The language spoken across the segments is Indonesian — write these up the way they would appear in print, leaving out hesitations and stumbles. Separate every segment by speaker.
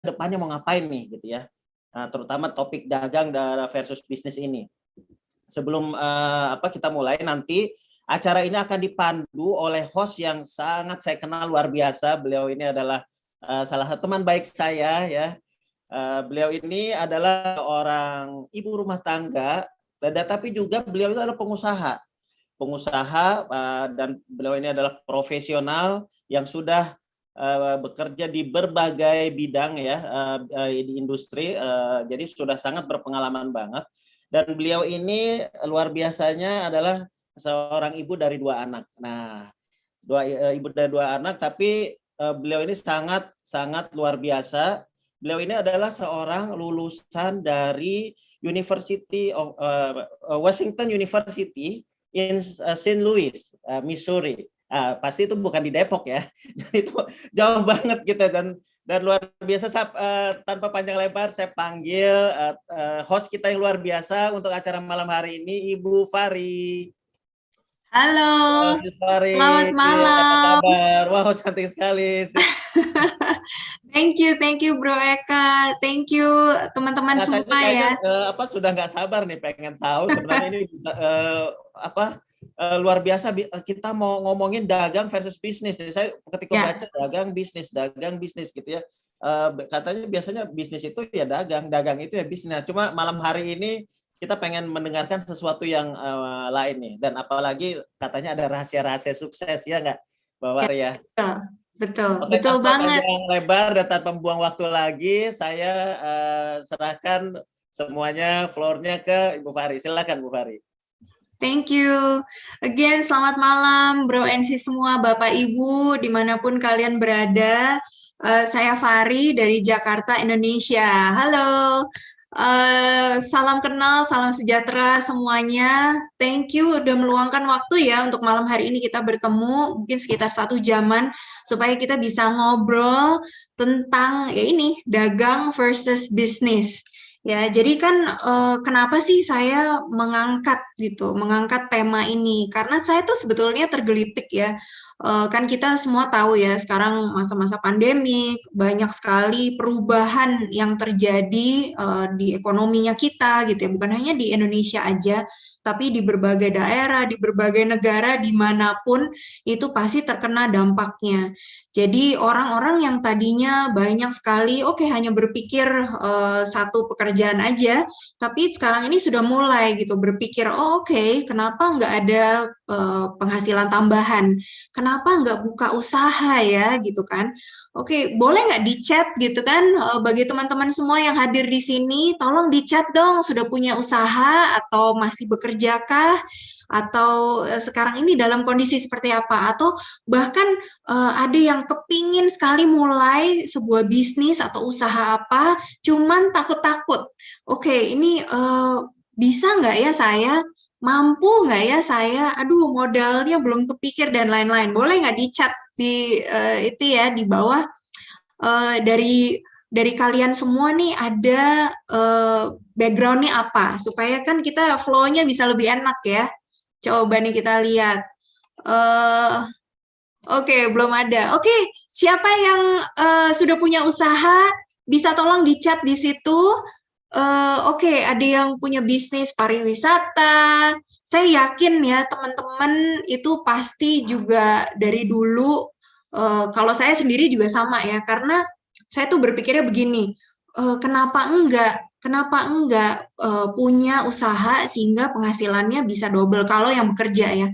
Speaker 1: depannya mau ngapain nih gitu ya. Terutama topik dagang versus bisnis ini. Sebelum kita mulai nanti, acara ini akan dipandu oleh host yang sangat saya kenal luar biasa. Beliau ini adalah salah satu teman baik saya ya. Beliau ini adalah orang ibu rumah tangga, tetapi juga beliau itu adalah pengusaha, dan beliau ini adalah profesional yang sudah bekerja di berbagai bidang ya di industri, jadi sudah sangat berpengalaman banget. Dan beliau ini luar biasanya adalah seorang ibu dari 2 anak. Nah, ibu dari 2 anak, tapi beliau ini sangat sangat luar biasa. Beliau ini adalah seorang lulusan dari Washington University in St. Louis, Missouri. Pasti itu bukan di Depok ya. Itu jauh banget gitu, dan luar biasa. Tanpa panjang lebar saya panggil host kita yang luar biasa untuk acara malam hari ini, Ibu Fari.
Speaker 2: Halo,
Speaker 1: Fari,
Speaker 2: selamat malam.
Speaker 1: apa kabar? Wow, cantik sekali.
Speaker 2: Thank you Bro Eka, thank you teman-teman semua ya.
Speaker 1: Sudah nggak sabar nih pengen tahu sebenarnya ini luar biasa. Kita mau ngomongin dagang versus bisnis. Saya ketika baca dagang bisnis gitu ya. Katanya biasanya bisnis itu ya dagang itu ya bisnis. Cuma malam hari ini kita pengen mendengarkan sesuatu yang lain nih, dan apalagi katanya ada rahasia-rahasia sukses ya nggak, Mbak Wari ya?
Speaker 2: Betul banget.
Speaker 1: Yang lebar dan tanpa membuang waktu lagi, saya serahkan semuanya floor-nya ke Ibu Fari. Silakan Bu Fari.
Speaker 2: Thank you. Again, selamat malam Bro NC semua, Bapak Ibu dimanapun kalian berada. Saya Fari dari Jakarta, Indonesia. Halo. Salam kenal, salam sejahtera semuanya. Thank you udah meluangkan waktu ya untuk malam hari ini kita bertemu, mungkin sekitar 1 jaman, supaya kita bisa ngobrol tentang ya ini, dagang versus bisnis. Ya, jadi kan kenapa sih saya mengangkat tema ini? Karena saya tuh sebetulnya tergelitik ya. Kan kita semua tahu ya, sekarang masa-masa pandemi, banyak sekali perubahan yang terjadi di ekonominya kita gitu ya. Bukan hanya di Indonesia aja, tapi di berbagai daerah, di berbagai negara, dimanapun itu pasti terkena dampaknya. Jadi orang-orang yang tadinya banyak sekali, hanya berpikir satu pekerjaan aja, tapi sekarang ini sudah mulai gitu berpikir, kenapa nggak ada penghasilan tambahan? Kenapa nggak buka usaha ya gitu kan? Boleh nggak di chat gitu kan? Bagi teman-teman semua yang hadir di sini, tolong di chat dong, sudah punya usaha atau masih bekerja kah? Atau sekarang ini dalam kondisi seperti apa? Atau bahkan ada yang kepingin sekali mulai sebuah bisnis atau usaha apa, cuman takut-takut. Ini bisa nggak ya saya? Mampu nggak ya saya? Aduh, modalnya belum kepikir dan lain-lain. Boleh nggak di chat di itu ya di bawah dari kalian semua nih ada background-nya apa supaya kan kita flow-nya bisa lebih enak ya. Coba nih kita lihat. Belum ada. Siapa yang sudah punya usaha bisa tolong di chat di situ. Ada yang punya bisnis pariwisata. Saya yakin ya teman-teman itu pasti juga dari dulu. Kalau saya sendiri juga sama ya, karena saya tuh berpikirnya begini, kenapa enggak punya usaha sehingga penghasilannya bisa double kalau yang bekerja ya.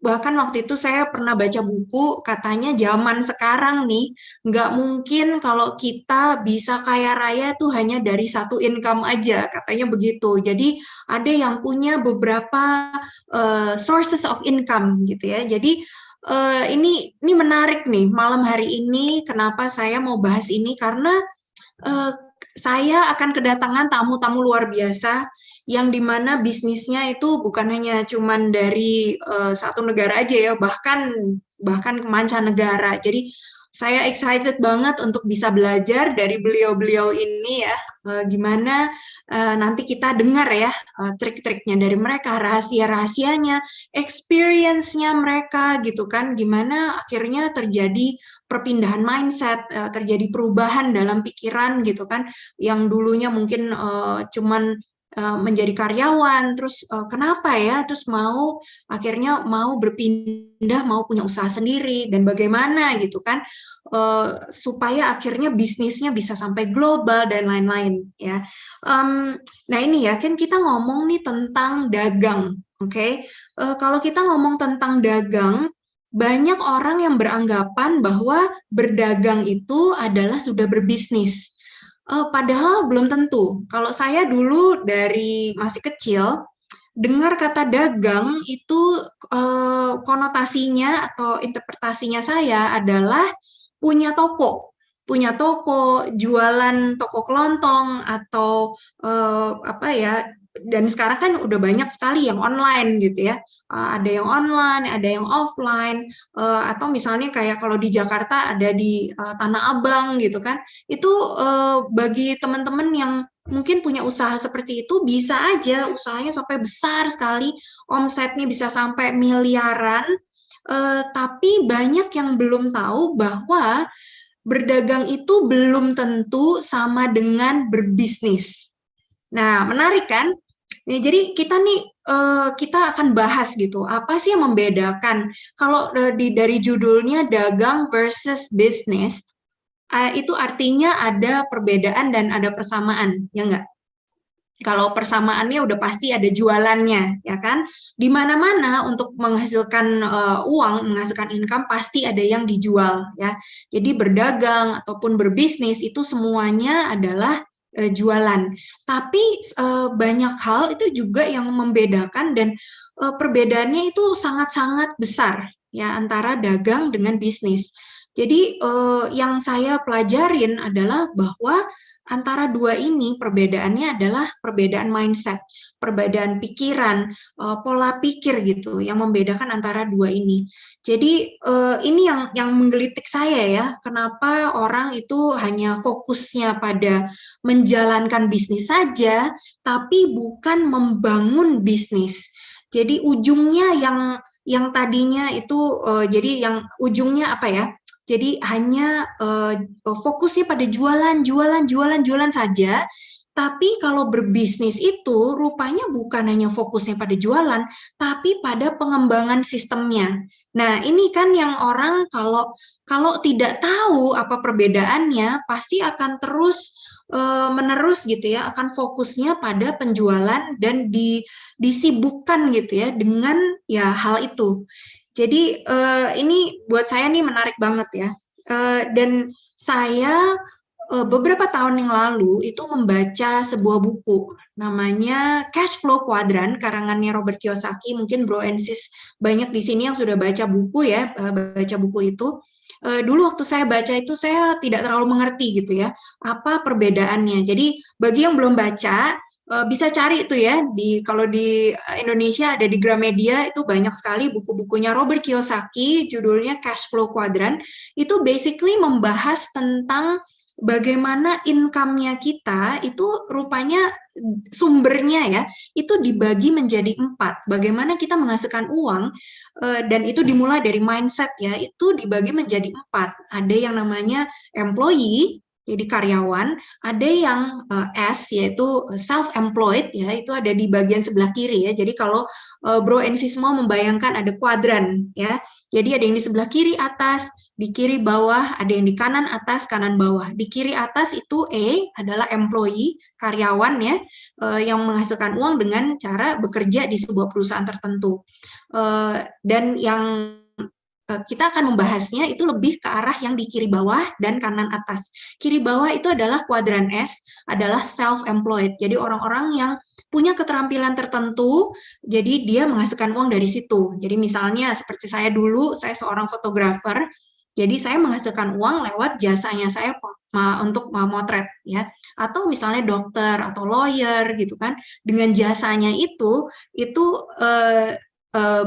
Speaker 2: Bahkan waktu itu saya pernah baca buku, katanya zaman sekarang nih, nggak mungkin kalau kita bisa kaya raya tuh hanya dari satu income aja, katanya begitu. Jadi ada yang punya beberapa sources of income gitu ya. Jadi ini menarik nih malam hari ini. Kenapa saya mau bahas ini? Karena saya akan kedatangan tamu-tamu luar biasa yang dimana bisnisnya itu bukan hanya cuman dari satu negara aja ya, bahkan ke mancanegara. Jadi saya excited banget untuk bisa belajar dari beliau-beliau ini ya. Gimana nanti kita dengar ya trik-triknya dari mereka, rahasia-rahasianya, experience-nya mereka gitu kan. Gimana akhirnya terjadi perpindahan mindset, terjadi perubahan dalam pikiran gitu kan. Yang dulunya mungkin cuman menjadi karyawan, terus kenapa ya, terus akhirnya mau berpindah, mau punya usaha sendiri, dan bagaimana gitu kan, supaya akhirnya bisnisnya bisa sampai global dan lain-lain ya. Nah ini ya, kan kita ngomong nih tentang dagang, oke? Kalau kita ngomong tentang dagang, banyak orang yang beranggapan bahwa berdagang itu adalah sudah berbisnis. Padahal belum tentu. Kalau saya dulu dari masih kecil, dengar kata dagang itu konotasinya atau interpretasinya saya adalah punya toko. Punya toko, jualan toko kelontong atau apa ya, dan sekarang kan udah banyak sekali yang online gitu ya. Ada yang online, ada yang offline, atau misalnya kayak kalau di Jakarta ada di Tanah Abang gitu kan. Itu bagi teman-teman yang mungkin punya usaha seperti itu, bisa aja usahanya sampai besar sekali, omsetnya bisa sampai miliaran, tapi banyak yang belum tahu bahwa berdagang itu belum tentu sama dengan berbisnis. Nah, menarik kan? Nih, jadi kita nih kita akan bahas gitu, apa sih yang membedakan kalau dari judulnya dagang versus bisnis, itu artinya ada perbedaan dan ada persamaan, ya enggak? Kalau persamaannya udah pasti ada jualannya, ya kan? Di mana-mana untuk menghasilkan uang, menghasilkan income pasti ada yang dijual, ya. Jadi berdagang ataupun berbisnis itu semuanya adalah jualan. Tapi banyak hal itu juga yang membedakan dan perbedaannya itu sangat-sangat besar, ya, antara dagang dengan bisnis. Jadi yang saya pelajarin adalah bahwa antara dua ini perbedaannya adalah perbedaan mindset, perbedaan pikiran, pola pikir gitu yang membedakan antara dua ini. Jadi ini yang menggelitik saya ya, kenapa orang itu hanya fokusnya pada menjalankan bisnis saja, tapi bukan membangun bisnis. Jadi ujungnya yang tadinya itu jadi yang ujungnya apa ya? Jadi hanya fokusnya pada jualan saja. Tapi kalau berbisnis itu rupanya bukan hanya fokusnya pada jualan, tapi pada pengembangan sistemnya. Nah, ini kan yang orang kalau tidak tahu apa perbedaannya, pasti akan terus menerus gitu ya, akan fokusnya pada penjualan dan disibukkan gitu ya dengan ya hal itu. Jadi ini buat saya nih menarik banget ya. Dan saya beberapa tahun yang lalu itu membaca sebuah buku namanya Cash Flow Quadrant karangannya Robert Kiyosaki. Mungkin Bro and Sis banyak di sini yang sudah baca buku ya, baca buku itu. Dulu waktu saya baca itu saya tidak terlalu mengerti gitu ya, apa perbedaannya. Jadi bagi yang belum baca, bisa cari itu ya, kalau di Indonesia ada di Gramedia, itu banyak sekali buku-bukunya Robert Kiyosaki, judulnya Cash Flow Quadrant. Itu basically membahas tentang bagaimana income-nya kita itu rupanya sumbernya ya, itu dibagi menjadi 4. Bagaimana kita menghasilkan uang, dan itu dimulai dari mindset ya, itu dibagi menjadi 4. Ada yang namanya employee, jadi karyawan, ada yang S yaitu self-employed ya, itu ada di bagian sebelah kiri ya. Jadi kalau Bro and Sis semua membayangkan ada kuadran ya. Jadi ada yang di sebelah kiri atas, di kiri bawah, ada yang di kanan atas, kanan bawah. Di kiri atas itu E adalah employee, karyawan ya, yang menghasilkan uang dengan cara bekerja di sebuah perusahaan tertentu. Dan yang kita akan membahasnya itu lebih ke arah yang di kiri bawah dan kanan atas. Kiri bawah itu adalah kuadran S, adalah self-employed. Jadi orang-orang yang punya keterampilan tertentu, jadi dia menghasilkan uang dari situ. Jadi misalnya seperti saya dulu, saya seorang fotografer, jadi saya menghasilkan uang lewat jasanya saya untuk memotret ya. Atau misalnya dokter atau lawyer gitu kan, dengan jasanya itu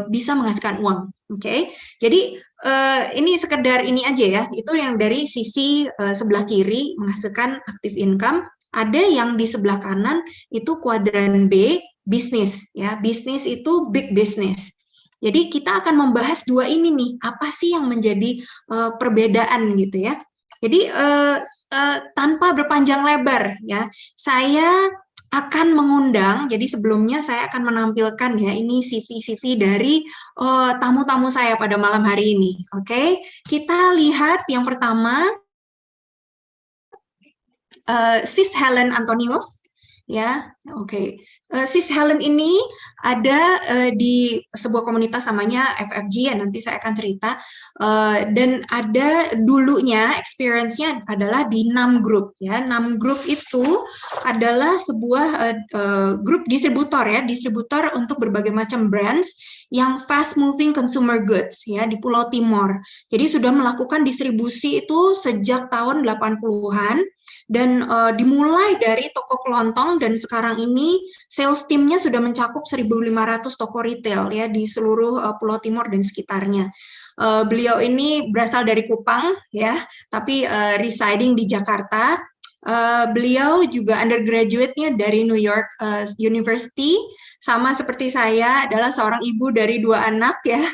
Speaker 2: bisa menghasilkan uang. Oke, jadi ini sekedar ini aja ya. Itu yang dari sisi sebelah kiri menghasilkan active income. Ada yang di sebelah kanan itu kuadran B, bisnis ya. Bisnis itu big business. Jadi kita akan membahas dua ini nih. Apa sih yang menjadi perbedaan gitu ya? Jadi tanpa berpanjang lebar ya, saya akan mengundang. Jadi sebelumnya saya akan menampilkan ya ini CV dari tamu-tamu saya pada malam hari ini. Oke, kita lihat yang pertama Sis Helen Antonius. Ya, oke. Sis Helen ini ada di sebuah komunitas namanya FFG ya, nanti saya akan cerita. Dan ada dulunya experience-nya adalah di NAM Group ya. NAM Group itu adalah sebuah grup distributor ya, distributor untuk berbagai macam brands yang fast moving consumer goods ya di Pulau Timor. Jadi sudah melakukan distribusi itu sejak tahun 80-an. Dan dimulai dari toko kelontong dan sekarang ini sales teamnya sudah mencakup 1.500 toko retail ya di seluruh Pulau Timor dan sekitarnya. Beliau ini berasal dari Kupang ya, tapi residing di Jakarta. Beliau juga undergraduate-nya dari New York University, sama seperti saya adalah seorang ibu dari 2 anak ya,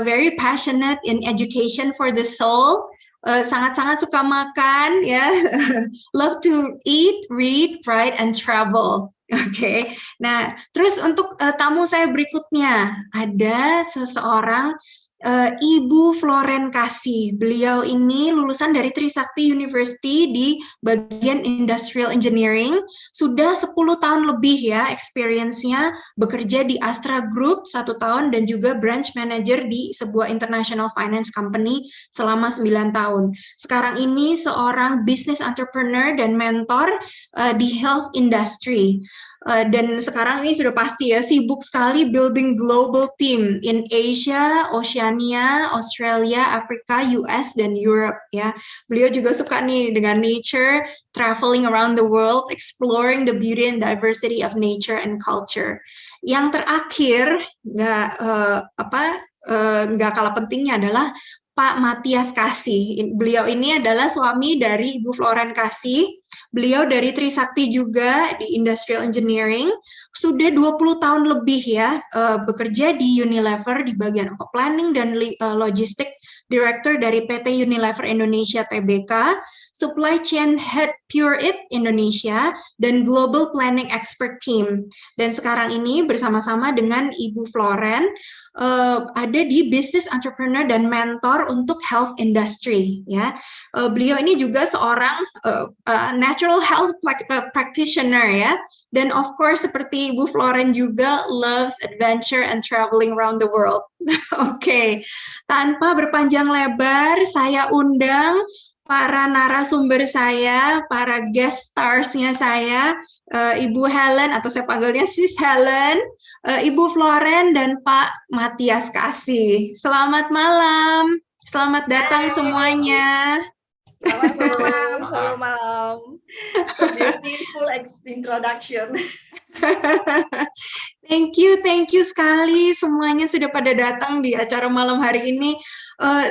Speaker 2: very passionate in education for the soul. Sangat-sangat suka makan ya, love to eat, read, write, and travel. Oke, nah terus untuk tamu saya berikutnya ada seseorang Ibu Floren Kasih. Beliau ini lulusan dari Trisakti University di bagian Industrial Engineering. Sudah 10 tahun lebih ya experience-nya bekerja di Astra Group 1 tahun dan juga branch manager di sebuah international finance company selama 9 tahun. Sekarang ini seorang business entrepreneur dan mentor di health industry. Dan sekarang ini sudah pasti ya sibuk sekali building global team in Asia, Oceania, Australia, Afrika, US, dan Europe ya. Beliau juga suka nih dengan nature, traveling around the world, exploring the beauty and diversity of nature and culture. Yang terakhir nggak kalah pentingnya adalah Pak Matias Kasih. Beliau ini adalah suami dari Ibu Floren Kasih. Beliau dari Trisakti juga di Industrial Engineering, sudah 20 tahun lebih ya bekerja di Unilever di bagian planning dan logistik, Director dari PT Unilever Indonesia Tbk, Supply Chain Head Pure It Indonesia, dan Global Planning Expert Team. Dan sekarang ini bersama-sama dengan Ibu Floren, ada di business entrepreneur dan mentor untuk health industry ya. Beliau ini juga seorang natural health practitioner ya, dan of course seperti Ibu Floren juga loves adventure and traveling around the world. Oke, tanpa berpanjang lebar saya undang para narasumber saya, para guest stars-nya saya, Ibu Helen atau saya panggilnya Sis Helen, Ibu Floren, dan Pak Matias Kasih. Selamat malam, selamat datang semuanya.
Speaker 3: Selamat malam, selamat malam. Beautiful introduction.
Speaker 2: Thank you sekali semuanya sudah pada datang di acara malam hari ini.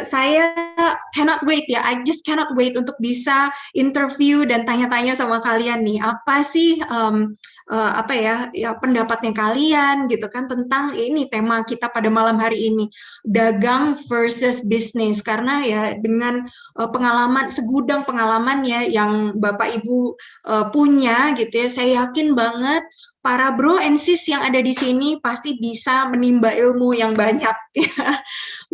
Speaker 2: Saya cannot wait ya, I just cannot wait untuk bisa interview dan tanya-tanya sama kalian nih. Apa sih pendapatnya kalian gitu kan tentang ini tema kita pada malam hari ini, dagang versus bisnis. Karena ya dengan segudang pengalaman ya yang Bapak Ibu punya gitu ya, saya yakin banget para bro and sis yang ada di sini pasti bisa menimba ilmu yang banyak.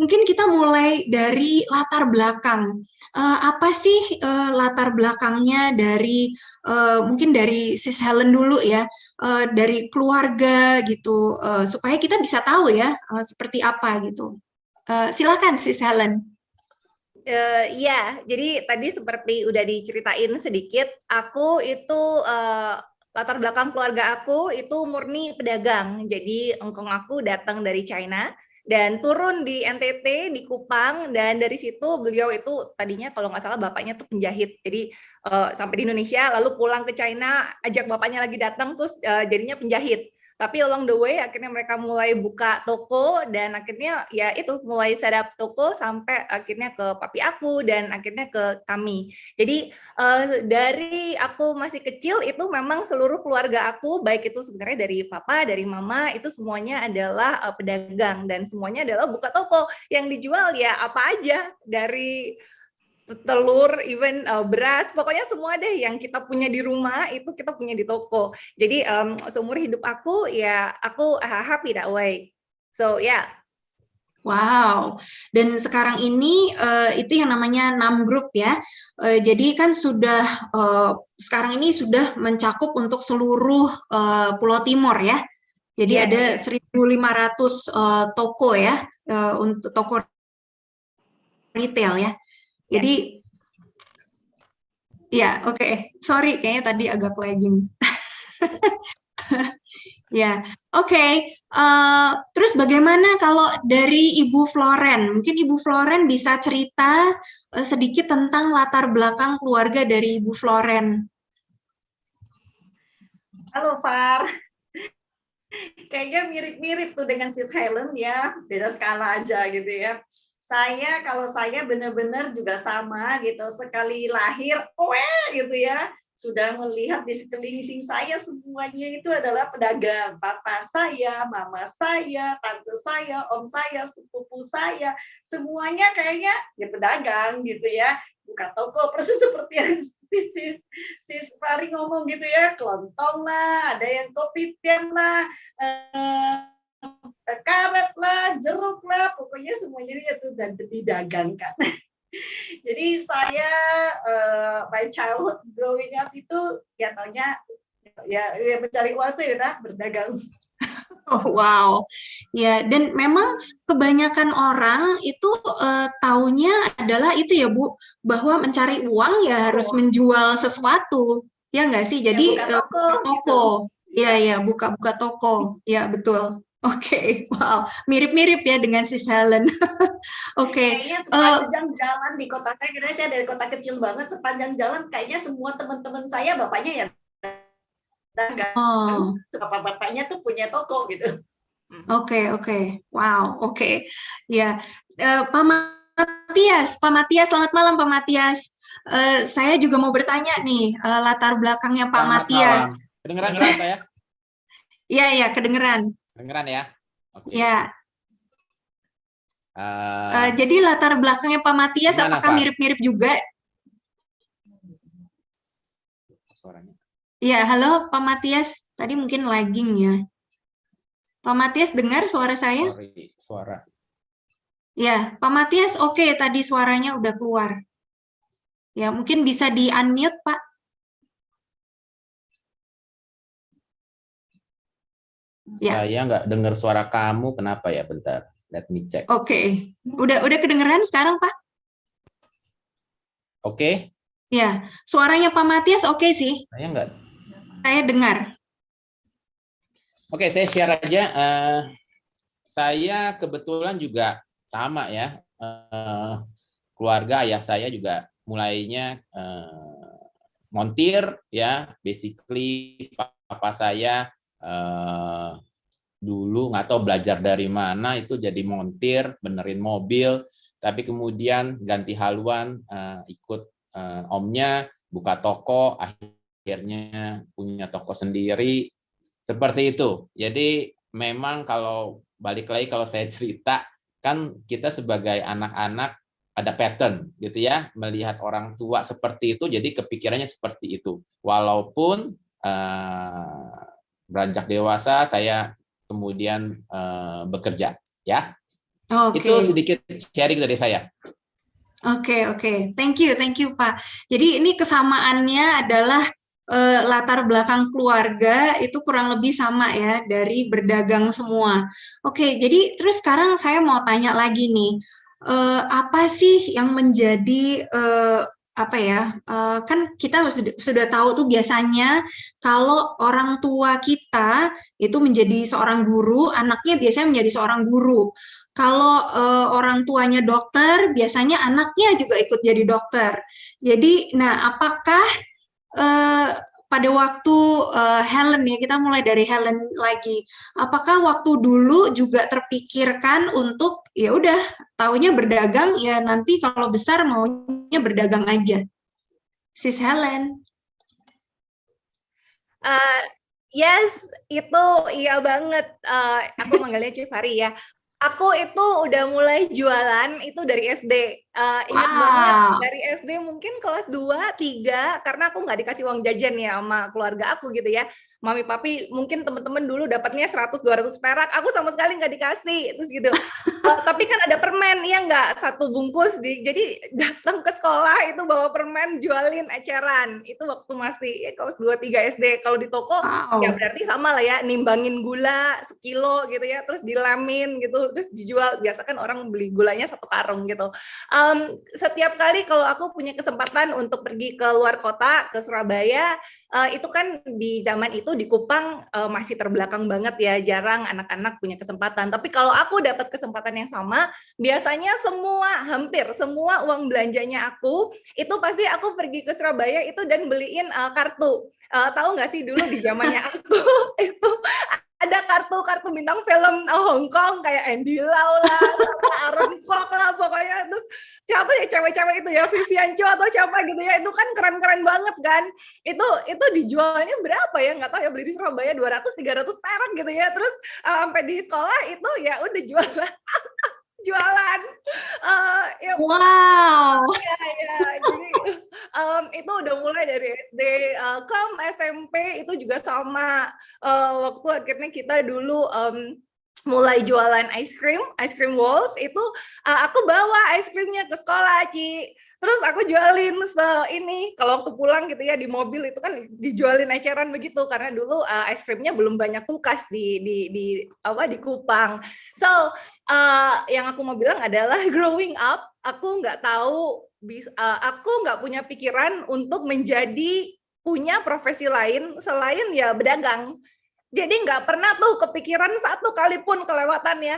Speaker 2: Mungkin kita mulai dari latar belakang. Apa sih latar belakangnya dari mungkin dari Sis Helen dulu ya, dari keluarga gitu, supaya kita bisa tahu ya seperti apa gitu. Silakan Sis Helen.
Speaker 3: Ya, jadi tadi seperti udah diceritain sedikit, aku itu latar belakang keluarga aku itu murni pedagang. Jadi engkong aku datang dari China dan turun di NTT di Kupang, dan dari situ beliau itu tadinya kalau nggak salah bapaknya tuh penjahit. Jadi sampai di Indonesia lalu pulang ke China, ajak bapaknya lagi datang terus jadinya penjahit. Tapi along the way akhirnya mereka mulai buka toko dan akhirnya ya itu mulai set up toko sampai akhirnya ke papi aku dan akhirnya ke kami. Jadi dari aku masih kecil itu memang seluruh keluarga aku, baik itu sebenarnya dari papa, dari mama, itu semuanya adalah pedagang dan semuanya adalah buka toko yang dijual ya apa aja, dari telur, even beras, pokoknya semua deh yang kita punya di rumah itu kita punya di toko. Jadi seumur hidup aku ya aku happy that way. So yeah.
Speaker 2: Wow, dan sekarang ini itu yang namanya NAM Group ya. Jadi kan sudah sekarang ini sudah mencakup untuk seluruh Pulau Timur ya. Jadi ada 1.500 toko ya untuk toko retail ya. Jadi ya oke. Sorry kayaknya tadi agak lagging. Ya, oke. Terus bagaimana kalau dari Ibu Floren? Mungkin Ibu Floren bisa cerita sedikit tentang latar belakang keluarga dari Ibu Floren.
Speaker 4: Halo Far, kayaknya mirip-mirip tuh dengan Sis Helen ya, beda skala aja gitu ya. Kalau saya benar-benar juga sama gitu, sekali lahir, gitu ya, sudah melihat di sekeliling saya semuanya itu adalah pedagang. Papa saya, mama saya, tante saya, om saya, sepupu saya, semuanya kayaknya ya pedagang gitu ya. Buka toko, persis seperti yang Sis Fari ngomong gitu ya, kelontong lah, ada yang kopitiam lah, karet lah, jeruk lah, pokoknya semuanya itu dan didagangkan. Jadi saya my childhood growing up itu ya taunya ya mencari uang itu ya berdagang.
Speaker 2: Oh, wow, ya, dan memang kebanyakan orang itu taunya adalah itu ya Bu, bahwa mencari uang ya harus menjual sesuatu, ya nggak sih? Jadi
Speaker 4: ya, buka
Speaker 2: toko, gitu. Ya buka toko, ya betul. Oke, wow, mirip-mirip ya dengan Sis Helen. Oke.
Speaker 4: Kayaknya sepanjang jalan di kota saya, kira saya dari kota kecil banget, sepanjang jalan kayaknya semua teman-teman saya bapaknya ya dagang, bapak-bapaknya tuh punya toko gitu.
Speaker 2: Oke, wow, oke. Ya, Pak Matias, selamat malam Pak Matias. Saya juga mau bertanya nih latar belakangnya Pak Matias.
Speaker 5: Kedengeran suara saya?
Speaker 2: Iya, kedengeran.
Speaker 5: Kedengeran ya?
Speaker 2: Oke. Ya. Jadi latar belakangnya Pak Matias apakah mirip-mirip juga?
Speaker 5: Suaranya.
Speaker 2: Iya, halo Pak Matias. Tadi mungkin lagging ya. Pak Matias dengar suara saya?
Speaker 5: Sorry, suara.
Speaker 2: Ya, Pak Matias oke, tadi suaranya udah keluar. Ya, mungkin bisa di-unmute, Pak.
Speaker 5: Ya. Saya nggak dengar suara kamu, kenapa ya? Bentar, let me check.
Speaker 2: Oke. Udah kedengeran sekarang, Pak?
Speaker 5: Oke.
Speaker 2: Ya, suaranya Pak Matias oke sih.
Speaker 5: Saya nggak.
Speaker 2: Saya dengar.
Speaker 5: Oke, saya share aja. Saya kebetulan juga sama ya. Keluarga ayah saya juga mulainya montir ya. Basically papa saya dulu nggak tahu belajar dari mana itu jadi montir, benerin mobil. Tapi kemudian ganti haluan, ikut omnya buka toko, akhirnya punya toko sendiri. Seperti itu. Jadi memang kalau balik lagi kalau saya cerita, kan kita sebagai anak-anak ada pattern gitu ya, melihat orang tua seperti itu, jadi kepikirannya seperti itu. Walaupun beranjak dewasa, saya kemudian bekerja, ya.
Speaker 2: Okay.
Speaker 5: Itu sedikit sharing dari saya.
Speaker 2: Oke, thank you Pak. Jadi ini kesamaannya adalah latar belakang keluarga itu kurang lebih sama ya, dari berdagang semua. Oke, jadi terus sekarang saya mau tanya lagi nih, apa sih yang menjadi kan kita sudah tahu tuh biasanya kalau orang tua kita itu menjadi seorang guru, anaknya biasanya menjadi seorang guru. Kalau orang tuanya dokter, biasanya anaknya juga ikut jadi dokter. Jadi, nah apakah pada waktu Helen ya, kita mulai dari Helen lagi. Apakah waktu dulu juga terpikirkan untuk ya udah taunya berdagang ya nanti kalau besar maunya berdagang aja? Sis Helen.
Speaker 3: Yes, itu iya banget. Aku manggilnya Civari ya. Aku itu udah mulai jualan itu dari SD. Ingat banget dari SD mungkin kelas 2, 3 karena aku nggak dikasih uang jajan ya sama keluarga aku gitu ya. Mami papi mungkin teman-teman dulu dapatnya 100-200 perak, aku sama sekali nggak dikasih terus gitu. Tapi kan ada permen ya nggak, 1 bungkus jadi datang ke sekolah itu bawa permen jualin eceran. Itu waktu masih kelas 2-3 SD. Kalau di toko ya berarti sama lah ya, nimbangin gula sekilo gitu ya, terus dilamin gitu, terus dijual. Biasa kan orang beli gulanya 1 karung gitu. Setiap kali kalau aku punya kesempatan untuk pergi ke luar kota, ke Surabaya, itu kan di zaman itu di Kupang masih terbelakang banget ya, jarang anak-anak punya kesempatan. Tapi kalau aku dapat kesempatan yang sama, biasanya hampir semua uang belanjanya aku, itu pasti aku pergi ke Surabaya itu dan beliin kartu. Tahu nggak sih dulu di zamannya aku itu ada kartu bintang film Hong Kong kayak Andy Lau lah, Aaron Kwok lah pokoknya. Terus siapa ya cewek-cewek itu ya, Vivian Cho atau siapa gitu ya, itu kan keren-keren banget kan. Itu dijualnya berapa ya, nggak tahu ya, beli di Surabaya 200-300 perak gitu ya. Terus sampai di sekolah itu ya udah jualan. Ya,
Speaker 2: wow.
Speaker 3: Ya, jadi itu udah mulai dari SD, ke SMP itu juga sama. Waktu akhirnya kita dulu mulai jualan ice cream walls itu aku bawa ice creamnya ke sekolah, Ci. Terus aku jualin ini kalau waktu pulang gitu ya di mobil itu kan dijualin eceran begitu karena dulu ice creamnya belum banyak kulkas di Kupang. So yang aku mau bilang adalah growing up aku nggak tahu aku nggak punya pikiran untuk punya profesi lain selain ya berdagang. Jadi nggak pernah tuh kepikiran satu kali pun kelewatan ya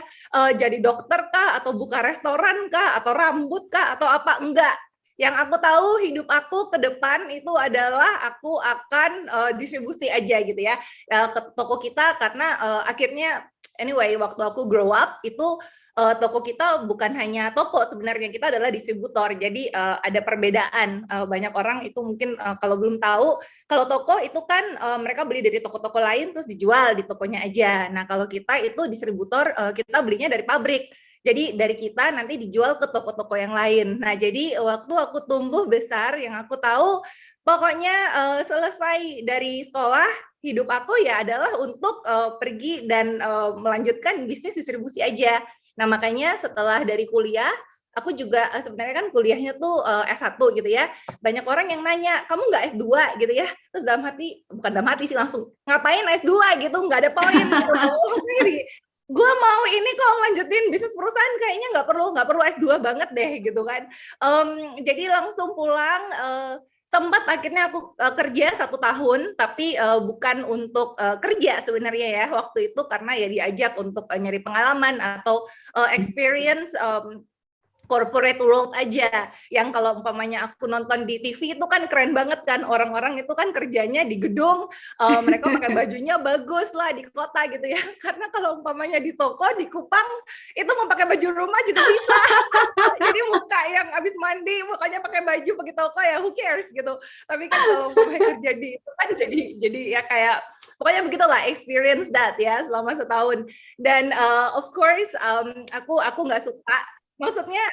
Speaker 3: jadi dokter kah atau buka restoran kah atau rambut kah atau apa, enggak. Yang aku tahu hidup aku ke depan itu adalah aku akan distribusi aja gitu ya ke toko kita karena akhirnya anyway waktu aku grow up itu toko kita bukan hanya toko, sebenarnya kita adalah distributor. Jadi ada perbedaan. Banyak orang itu mungkin kalau belum tahu, kalau toko itu kan mereka beli dari toko-toko lain terus dijual di tokonya aja. Nah kalau kita itu distributor, kita belinya dari pabrik. Jadi dari kita nanti dijual ke toko-toko yang lain. Nah jadi waktu aku tumbuh besar, yang aku tahu pokoknya selesai dari sekolah, hidup aku ya adalah untuk pergi dan melanjutkan bisnis distribusi aja. Nah makanya setelah dari kuliah, aku juga sebenarnya kan kuliahnya tuh S1 gitu ya. Banyak orang yang nanya, kamu nggak S2 gitu ya? Terus bukan dalam hati sih, langsung ngapain S2 gitu, nggak ada poin gitu. Gue mau ini kok lanjutin bisnis perusahaan, kayaknya nggak perlu S2 banget deh gitu kan. Jadi langsung pulang, sempat akhirnya aku kerja 1 tahun, tapi bukan untuk kerja sebenarnya ya waktu itu, karena ya diajak untuk nyari pengalaman atau experience corporate world aja, yang kalau umpamanya aku nonton di TV itu kan keren banget kan, orang-orang itu kan kerjanya di gedung, mereka pakai bajunya bagus lah di kota gitu ya, karena kalau umpamanya di toko di Kupang itu mau pakai baju rumah juga bisa. Jadi muka yang habis mandi pokoknya pakai baju pergi toko ya who cares gitu, tapi kan kalau umpamanya kerja di itu kan jadi ya kayak pokoknya begitulah, experience that ya selama setahun. Dan of course aku nggak suka, maksudnya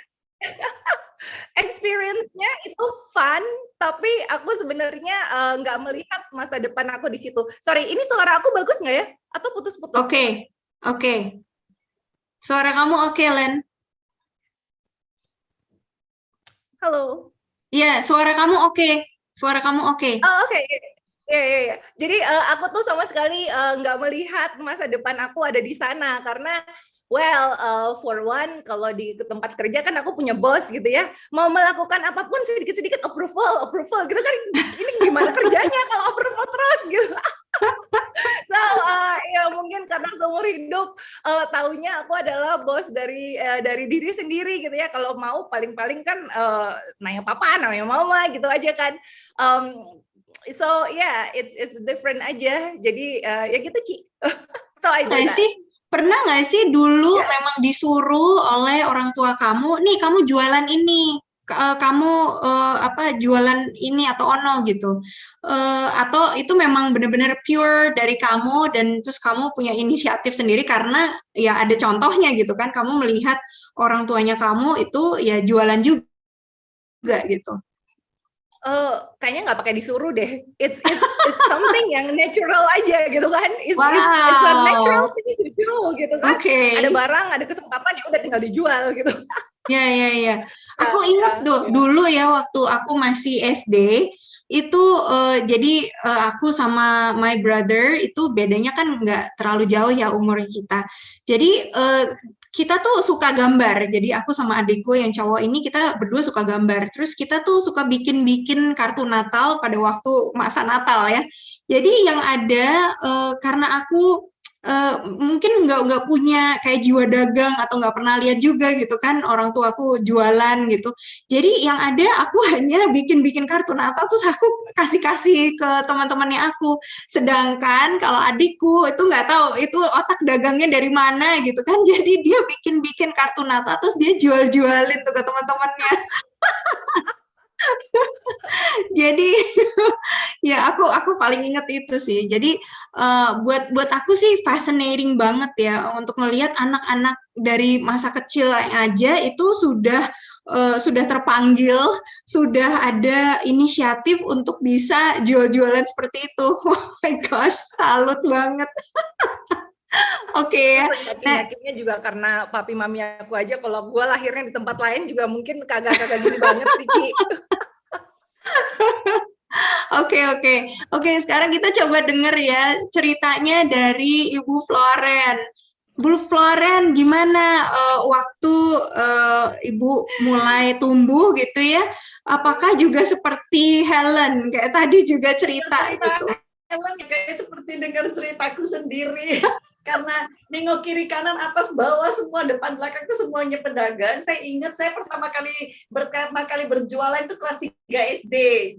Speaker 3: experience-nya itu fun, tapi aku sebenarnya nggak melihat masa depan aku di situ. Sorry, ini suara aku bagus nggak ya? Atau putus-putus?
Speaker 2: Oke. Suara kamu oke, Len.
Speaker 3: Halo.
Speaker 2: Iya, suara kamu oke.
Speaker 3: Oh, oke. Ya. Jadi aku tuh sama sekali nggak melihat masa depan aku ada di sana, karena for one, kalau di tempat kerja kan aku punya bos gitu ya, mau melakukan apapun sedikit-sedikit approval gitu kan, ini gimana kerjanya kalau approval terus gitu. So ya mungkin karena seumur hidup taunya aku adalah bos dari diri sendiri gitu ya. Kalau mau paling-paling kan nanya papa, nanya mama gitu aja kan. So yeah, it's different aja. Jadi ya gitu Ci. So I do that.
Speaker 2: Pernah nggak sih dulu memang disuruh oleh orang tua kamu, nih kamu jualan ini, kamu jualan ini atau ono gitu, atau itu memang benar-benar pure dari kamu dan terus kamu punya inisiatif sendiri karena ya ada contohnya gitu kan, kamu melihat orang tuanya kamu itu ya jualan juga gitu.
Speaker 3: Kayaknya nggak pakai disuruh deh. It's something yang natural aja gitu kan. It's a natural thing to do gitu kan. Ada barang, ada kesempatan ya udah tinggal dijual gitu.
Speaker 2: Ya. Aku ingat dulu ya waktu aku masih SD itu jadi aku sama my brother itu bedanya kan nggak terlalu jauh ya umurnya kita. Jadi kita tuh suka gambar, jadi aku sama adikku yang cowok ini kita berdua suka gambar. Terus kita tuh suka bikin kartu Natal pada waktu masa Natal ya. Jadi yang ada karena aku mungkin nggak punya kayak jiwa dagang atau nggak pernah lihat juga gitu kan orang tua aku jualan gitu. Jadi yang ada aku hanya bikin kartu Natal terus aku kasih ke teman-temannya aku. Sedangkan kalau adikku itu nggak tahu itu otak dagangnya dari mana gitu kan. Jadi dia bikin kartu Natal terus dia jualin tuh ke teman-temannya. Jadi ya aku paling inget itu sih. Jadi buat aku sih fascinating banget ya untuk ngelihat anak-anak dari masa kecil aja itu sudah terpanggil, sudah ada inisiatif untuk bisa jual-jualan seperti itu. Oh my gosh, salut banget. Oke.
Speaker 3: Yakinnya juga karena papi mami aku aja, kalau gue lahirnya di tempat lain juga mungkin kagak gini banget sih Ci.
Speaker 2: Oke, sekarang kita coba denger ya ceritanya dari Ibu Floren. Bu Floren, gimana waktu Ibu mulai tumbuh gitu ya? Apakah juga seperti Helen kayak tadi juga cerita gitu?
Speaker 4: Helen kayak seperti dengar ceritaku sendiri. Karena nengok kiri kanan atas bawah semua depan belakang itu semuanya pedagang. Saya ingat saya pertama kali berjualan itu kelas 3 SD.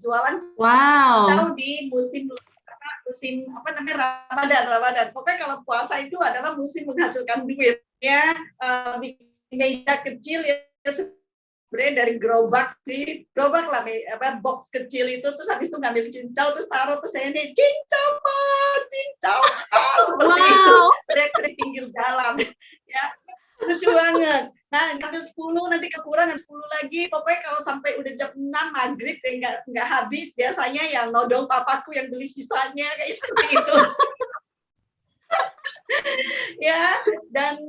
Speaker 4: Jualan jauh di musim Ramadan. Pokoknya kalau puasa itu adalah musim menghasilkan duit ya. Bikin meja kecil ya sebenarnya dari gerobak lah box kecil itu, terus habis itu ngambil cincau terus taruh, terus saya ini cincau seperti itu dari pinggir jalan ya, lucu banget. Nah ngambil 10 nanti kekurangan 10 lagi, pokoknya kalau sampai udah jam 6 maghrib nggak habis biasanya yang nodong papaku yang beli sisanya kayak seperti itu. Ya, dan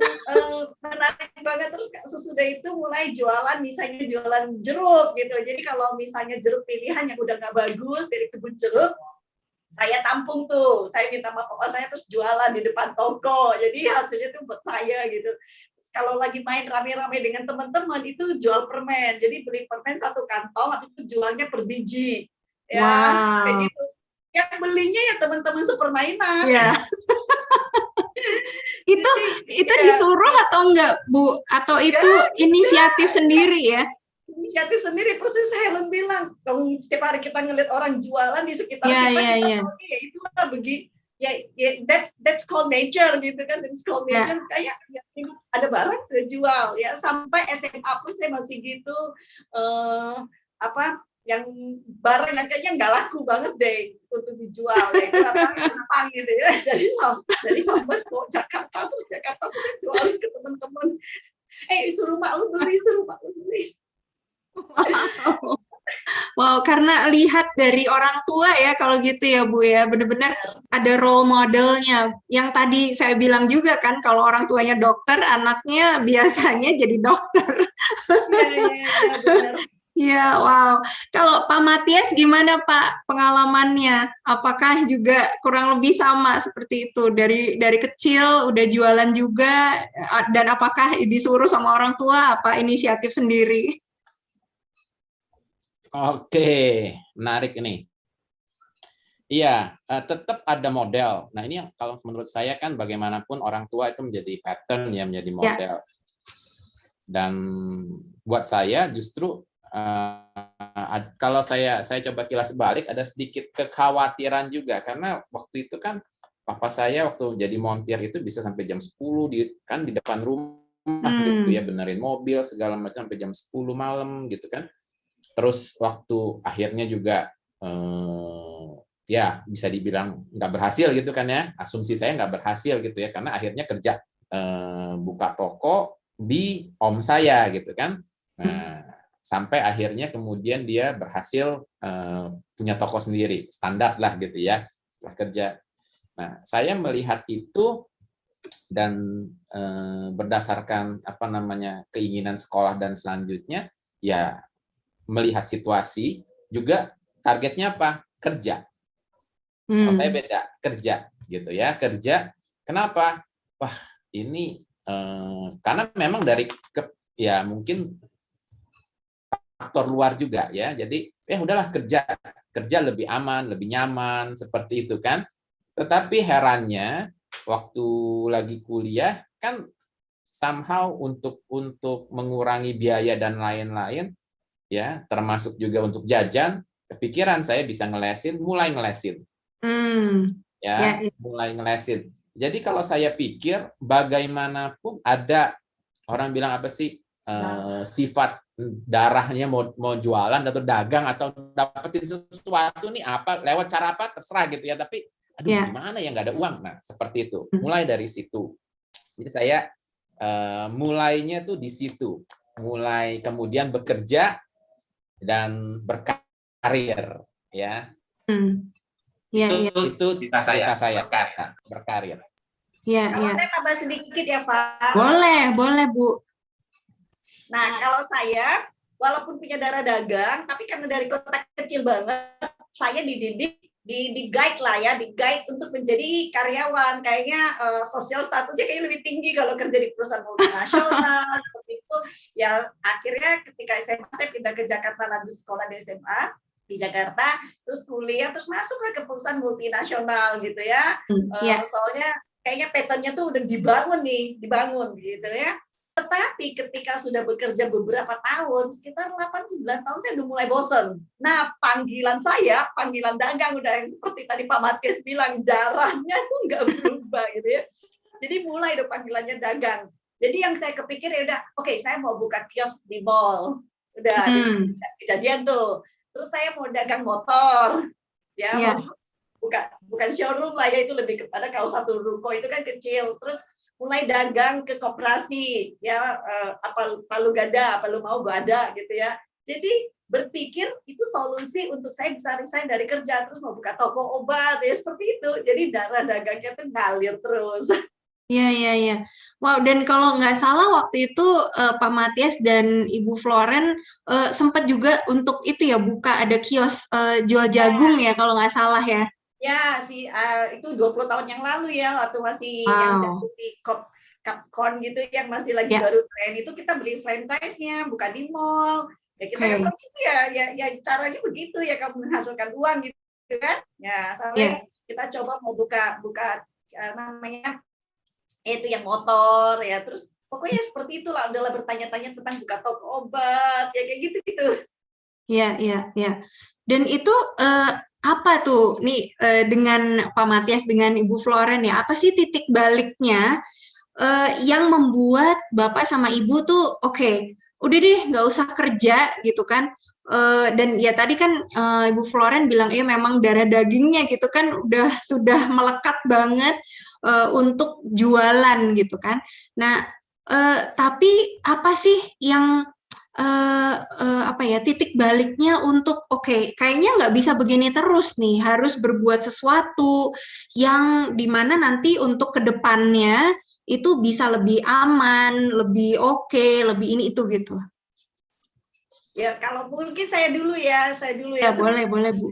Speaker 4: menarik banget. Terus sesudah itu mulai jualan, misalnya jualan jeruk gitu. Jadi kalau misalnya jeruk pilihan yang udah nggak bagus dari kebun jeruk, saya tampung tuh, saya minta sama papa saya terus jualan di depan toko. Jadi hasilnya tuh buat saya gitu. Terus kalau lagi main rame-rame dengan teman-teman itu jual permen. Jadi beli permen 1 kantong, habis itu jualnya per biji. Ya, kayak gitu. Yang belinya ya teman-teman sepermainan.
Speaker 2: Yeah. itu disuruh atau enggak Bu? Atau itu inisiatif sendiri ya?
Speaker 4: Inisiatif sendiri, persis Helen bilang. Setiap hari kita ngeliat orang jualan di sekitar kita tahu ya itulah begitu. Ya, that's called nature gitu kan. That's called nature. Kayak ada barang terjual ya. Sampai SMA pun saya masih gitu yang barang yang kayaknya nggak laku banget deh untuk dijual ya, kenapa gitu ya, dari Sambas ke Jakarta, terus Jakarta tuh jualin ke teman-teman, suruh mak lu beli.
Speaker 2: Wow, karena lihat dari orang tua ya kalau gitu ya Bu ya, benar-benar ada role modelnya. Yang tadi saya bilang juga kan, kalau orang tuanya dokter, anaknya biasanya jadi dokter.
Speaker 4: Benar.
Speaker 2: Ya, wow. Kalau Pak Matias gimana Pak pengalamannya? Apakah juga kurang lebih sama seperti itu? Dari kecil udah jualan juga, dan apakah disuruh sama orang tua apa inisiatif sendiri?
Speaker 5: Oke, menarik ini. Iya, tetap ada model. Nah, ini yang kalau menurut saya kan bagaimanapun orang tua itu menjadi pattern ya, menjadi model. Dan buat saya justru kalau saya coba kilas balik, ada sedikit kekhawatiran juga karena waktu itu kan papa saya waktu jadi montir itu bisa sampai jam 10 di depan rumah gitu ya, benerin mobil segala macam sampai jam 10 malam gitu kan. Terus waktu akhirnya juga ya bisa dibilang nggak berhasil gitu kan ya, asumsi saya nggak berhasil gitu ya, karena akhirnya kerja buka toko di om saya gitu kan. Nah, sampai akhirnya kemudian dia berhasil punya toko sendiri, standar lah gitu ya setelah kerja. Nah, saya melihat itu dan berdasarkan apa namanya keinginan sekolah dan selanjutnya ya melihat situasi juga targetnya apa? Kerja. Kalau saya beda, kerja gitu ya, kerja. Kenapa? Wah, ini karena memang dari ya mungkin faktor luar juga ya. Jadi udahlah kerja lebih aman, lebih nyaman seperti itu kan. Tetapi herannya waktu lagi kuliah kan somehow untuk mengurangi biaya dan lain-lain ya, termasuk juga untuk jajan, kepikiran saya bisa mulai ngelesin. Mulai ngelesin. Jadi kalau saya pikir bagaimanapun ada orang bilang apa sih sifat darahnya mau jualan atau dagang atau dapetin sesuatu nih apa lewat cara apa terserah gitu ya, tapi gimana ya nggak ada uang. Nah seperti itu. Mulai dari situ. Jadi saya mulainya tuh di situ. Mulai kemudian bekerja dan berkarir ya. Itu cerita saya berkarir.
Speaker 4: Kalau saya tambah sedikit ya Pak.
Speaker 2: Boleh Bu.
Speaker 4: Nah kalau saya walaupun punya darah dagang, tapi karena dari kota kecil banget, saya dididik di guide lah ya, di guide untuk menjadi karyawan. Kayaknya sosial statusnya kayaknya lebih tinggi kalau kerja di perusahaan multinasional seperti itu. Ya akhirnya ketika SMA saya pindah ke Jakarta, lanjut sekolah di SMA di Jakarta, terus kuliah, terus masuklah ke perusahaan multinasional gitu ya. Soalnya kayaknya patternnya tuh udah dibangun gitu ya. Tetapi ketika sudah bekerja beberapa tahun, sekitar 8-9 tahun saya udah mulai bosen. Nah panggilan dagang udah yang seperti tadi Pak Matias bilang, darahnya tuh nggak berubah gitu ya. Jadi mulai udah panggilannya dagang. Jadi yang saya kepikir ya udah, oke, saya mau buka kios di mall. Udah kejadian tuh. Terus saya mau dagang motor, ya, bukan showroom lah ya, itu lebih kepada kalau satu ruko itu kan kecil. Terus mulai dagang ke koperasi, ya, apa lu gada, apa lu mau gada gitu ya. Jadi berpikir itu solusi untuk saya bisa resign dari kerja, terus mau buka toko obat ya seperti itu. Jadi darah dagangnya tuh ngalir terus.
Speaker 2: Iya. Wow, dan kalau nggak salah waktu itu Pak Matias dan Ibu Floren sempat juga untuk itu ya buka ada kios jual jagung ya kalau nggak salah ya.
Speaker 4: Ya, itu 20 tahun yang lalu ya, waktu masih yang jagung di Capcom gitu yang masih lagi baru tren itu kita beli franchise-nya, buka di mall. Ya kita kan begitu ya caranya begitu ya kamu menghasilkan uang gitu kan. Ya, sampai kita coba mau buka namanya itu yang motor ya, terus pokoknya seperti itulah, adalah bertanya-tanya tentang buka toko obat ya kayak gitu.
Speaker 2: Iya. Dan itu apa tuh nih dengan Pak Matias dengan Ibu Floren ya, apa sih titik baliknya yang membuat Bapak sama Ibu tuh oke, udah deh nggak usah kerja gitu kan. Dan ya tadi kan Ibu Floren bilang ya memang darah dagingnya gitu kan sudah melekat banget untuk jualan gitu kan. Nah, tapi apa sih yang titik baliknya untuk oke, kayaknya nggak bisa begini terus nih, harus berbuat sesuatu yang dimana nanti untuk kedepannya itu bisa lebih aman, lebih oke, lebih ini itu gitu.
Speaker 4: Ya kalau mungkin saya dulu ya.
Speaker 2: Ya boleh Bu.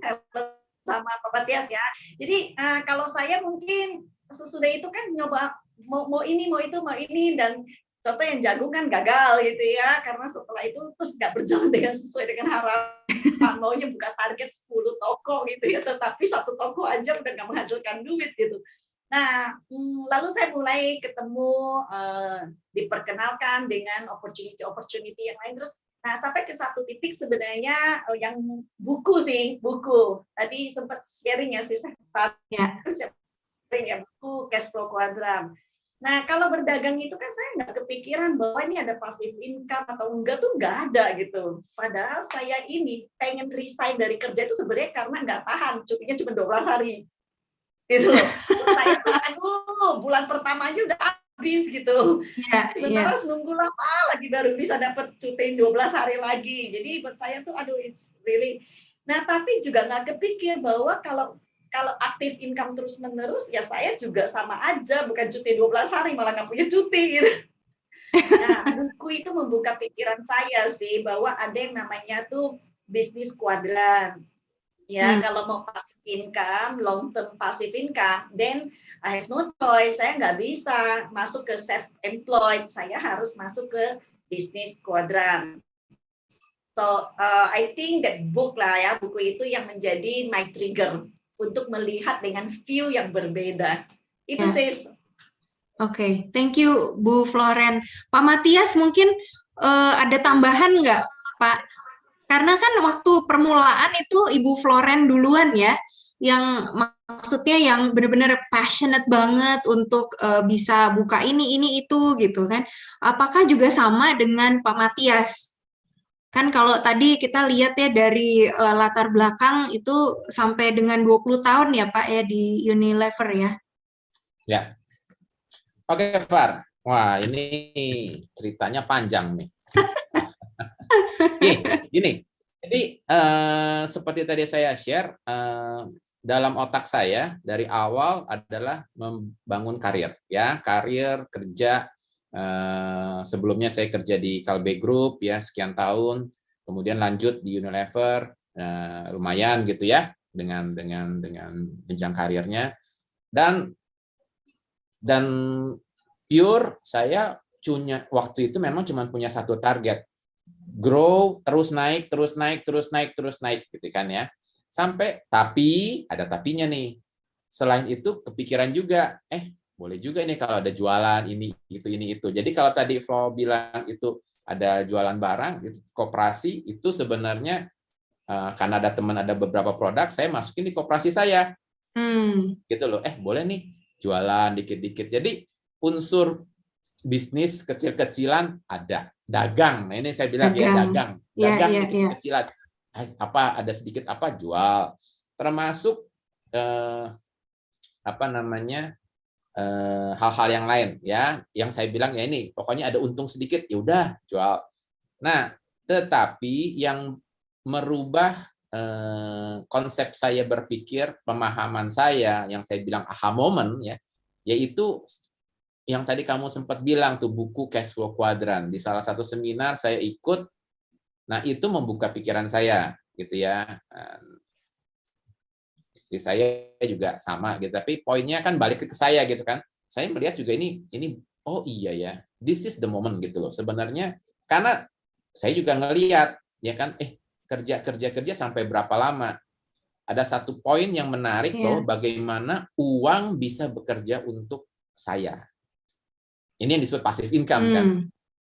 Speaker 4: Sama Pak Matias ya. Jadi kalau saya mungkin sesudah itu kan nyoba mau ini mau itu mau ini, dan Contoh yang jagung kan gagal gitu ya, karena setelah itu terus nggak berjalan dengan sesuai dengan harapan, maunya buka target 10 toko gitu ya, tetapi satu toko aja udah nggak menghasilkan duit gitu. Nah, lalu saya mulai ketemu, diperkenalkan dengan opportunity yang lain terus. Nah, sampai ke satu titik sebenarnya yang buku sih, buku. Tadi sempat sharing ya sih, sharing ya buku Cash Flow Quadrant. Nah, kalau berdagang itu kan saya nggak kepikiran bahwa ini ada passive income atau enggak tuh nggak ada gitu. Padahal saya ini pengen resign dari kerja itu sebenarnya karena nggak tahan, cutinya cuma 12 hari. Gitu loh. Saya tuh, aduh, bulan pertama aja udah habis gitu. Sementara nunggu lama lagi baru bisa dapat cuti 12 hari lagi. Jadi buat saya tuh, aduh, it's really. Nah, tapi juga nggak kepikir bahwa kalau aktif income terus-menerus, ya saya juga sama aja, bukan cuti 12 hari, malah nggak punya cuti. Gitu. Nah, buku itu membuka pikiran saya sih, bahwa ada yang namanya tuh bisnis kuadran. Ya, kalau mau passive income, long term passive income, then I have no choice. Saya nggak bisa masuk ke self-employed. Saya harus masuk ke bisnis kuadran. So, I think that book lah ya, buku itu yang menjadi my trigger untuk melihat dengan view yang berbeda. Itu sih.
Speaker 2: Oke, thank you Bu Floren. Pak Matias mungkin ada tambahan nggak, Pak? Karena kan waktu permulaan itu Ibu Floren duluan ya, yang maksudnya yang benar-benar passionate banget untuk bisa buka ini itu gitu kan. Apakah juga sama dengan Pak Matias? Kan kalau tadi kita lihat ya dari latar belakang itu sampai dengan 20 tahun ya Pak ya di Unilever ya.
Speaker 5: Ya. Oke, Far. Wah, ini ceritanya panjang nih. Gini. Jadi seperti tadi saya share, dalam otak saya dari awal adalah membangun karir, ya, karir kerja. Sebelumnya saya kerja di Kalbe Group ya sekian tahun, kemudian lanjut di Unilever, lumayan gitu ya dengan jenjang karirnya, dan pure saya punya waktu itu memang cuma punya satu target, grow, terus naik gitu kan ya. Tapi ada tapinya nih. Selain itu kepikiran juga, boleh juga ini kalau ada jualan ini itu. Jadi kalau tadi Flo bilang itu ada jualan barang, itu koperasi itu sebenarnya karena ada teman ada beberapa produk, saya masukin di koperasi saya. Gitu loh. Boleh nih jualan dikit-dikit. Jadi unsur bisnis kecil-kecilan ada. Dagang. Nah, ini saya bilang dagang. Dagang kecil-kecilan. Apa ada sedikit apa jual. Termasuk hal-hal yang lain ya, yang saya bilang ya ini pokoknya ada untung sedikit ya udah jual. Nah, tetapi yang merubah konsep saya berpikir, pemahaman saya yang saya bilang aha moment ya, yaitu yang tadi kamu sempat bilang tuh buku Cash Flow Quadrant. Di salah satu seminar saya ikut, nah itu membuka pikiran saya gitu ya. Istri saya juga sama gitu, tapi poinnya kan balik ke saya gitu kan. Saya melihat juga ini oh iya ya, this is the moment gitu loh. Sebenarnya karena saya juga ngelihat ya kan, kerja sampai berapa lama. Ada satu poin yang menarik loh, bagaimana uang bisa bekerja untuk saya. Ini yang disebut passive income kan.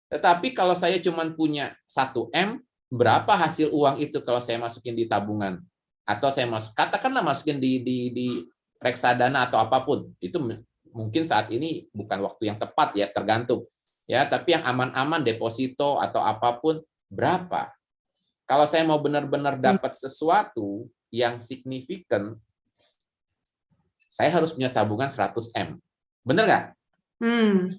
Speaker 5: Tetapi kalau saya cuma punya 1M, berapa hasil uang itu kalau saya masukin di tabungan? Atau saya katakanlah masukin di reksadana atau apapun. Itu mungkin saat ini bukan waktu yang tepat ya, tergantung. Ya, tapi yang aman-aman deposito atau apapun berapa? Kalau saya mau benar-benar dapat sesuatu yang signifikan, saya harus punya tabungan 100M. Benar nggak?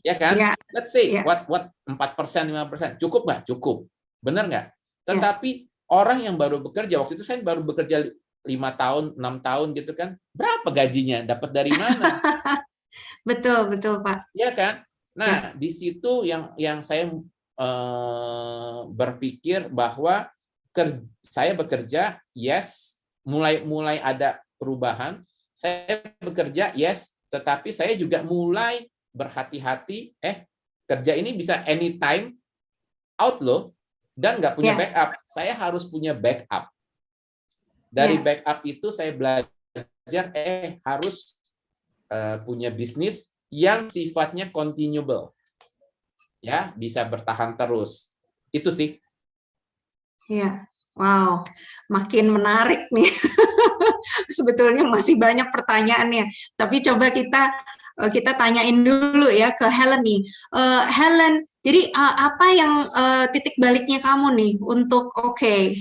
Speaker 5: Ya kan? Let's say what 4%, 5%. Cukup nggak? Cukup. Benar nggak? Tetapi orang yang baru bekerja, waktu itu saya baru bekerja 5 tahun, 6 tahun gitu kan, berapa gajinya? Dapat dari mana?
Speaker 2: Betul, Pak.
Speaker 5: Ya kan? Nah, di situ yang saya berpikir bahwa saya bekerja, yes, mulai ada perubahan. Saya bekerja, yes, tetapi saya juga mulai berhati-hati, kerja ini bisa anytime out loh, dan nggak punya backup. Saya harus punya backup. Dari backup itu saya belajar harus punya bisnis yang sifatnya continuable, ya, bisa bertahan terus. Itu sih.
Speaker 2: Ya, wow, makin menarik nih. Sebetulnya masih banyak pertanyaannya, tapi coba kita tanyain dulu ya ke Helen nih. Helen, jadi apa yang titik baliknya kamu nih untuk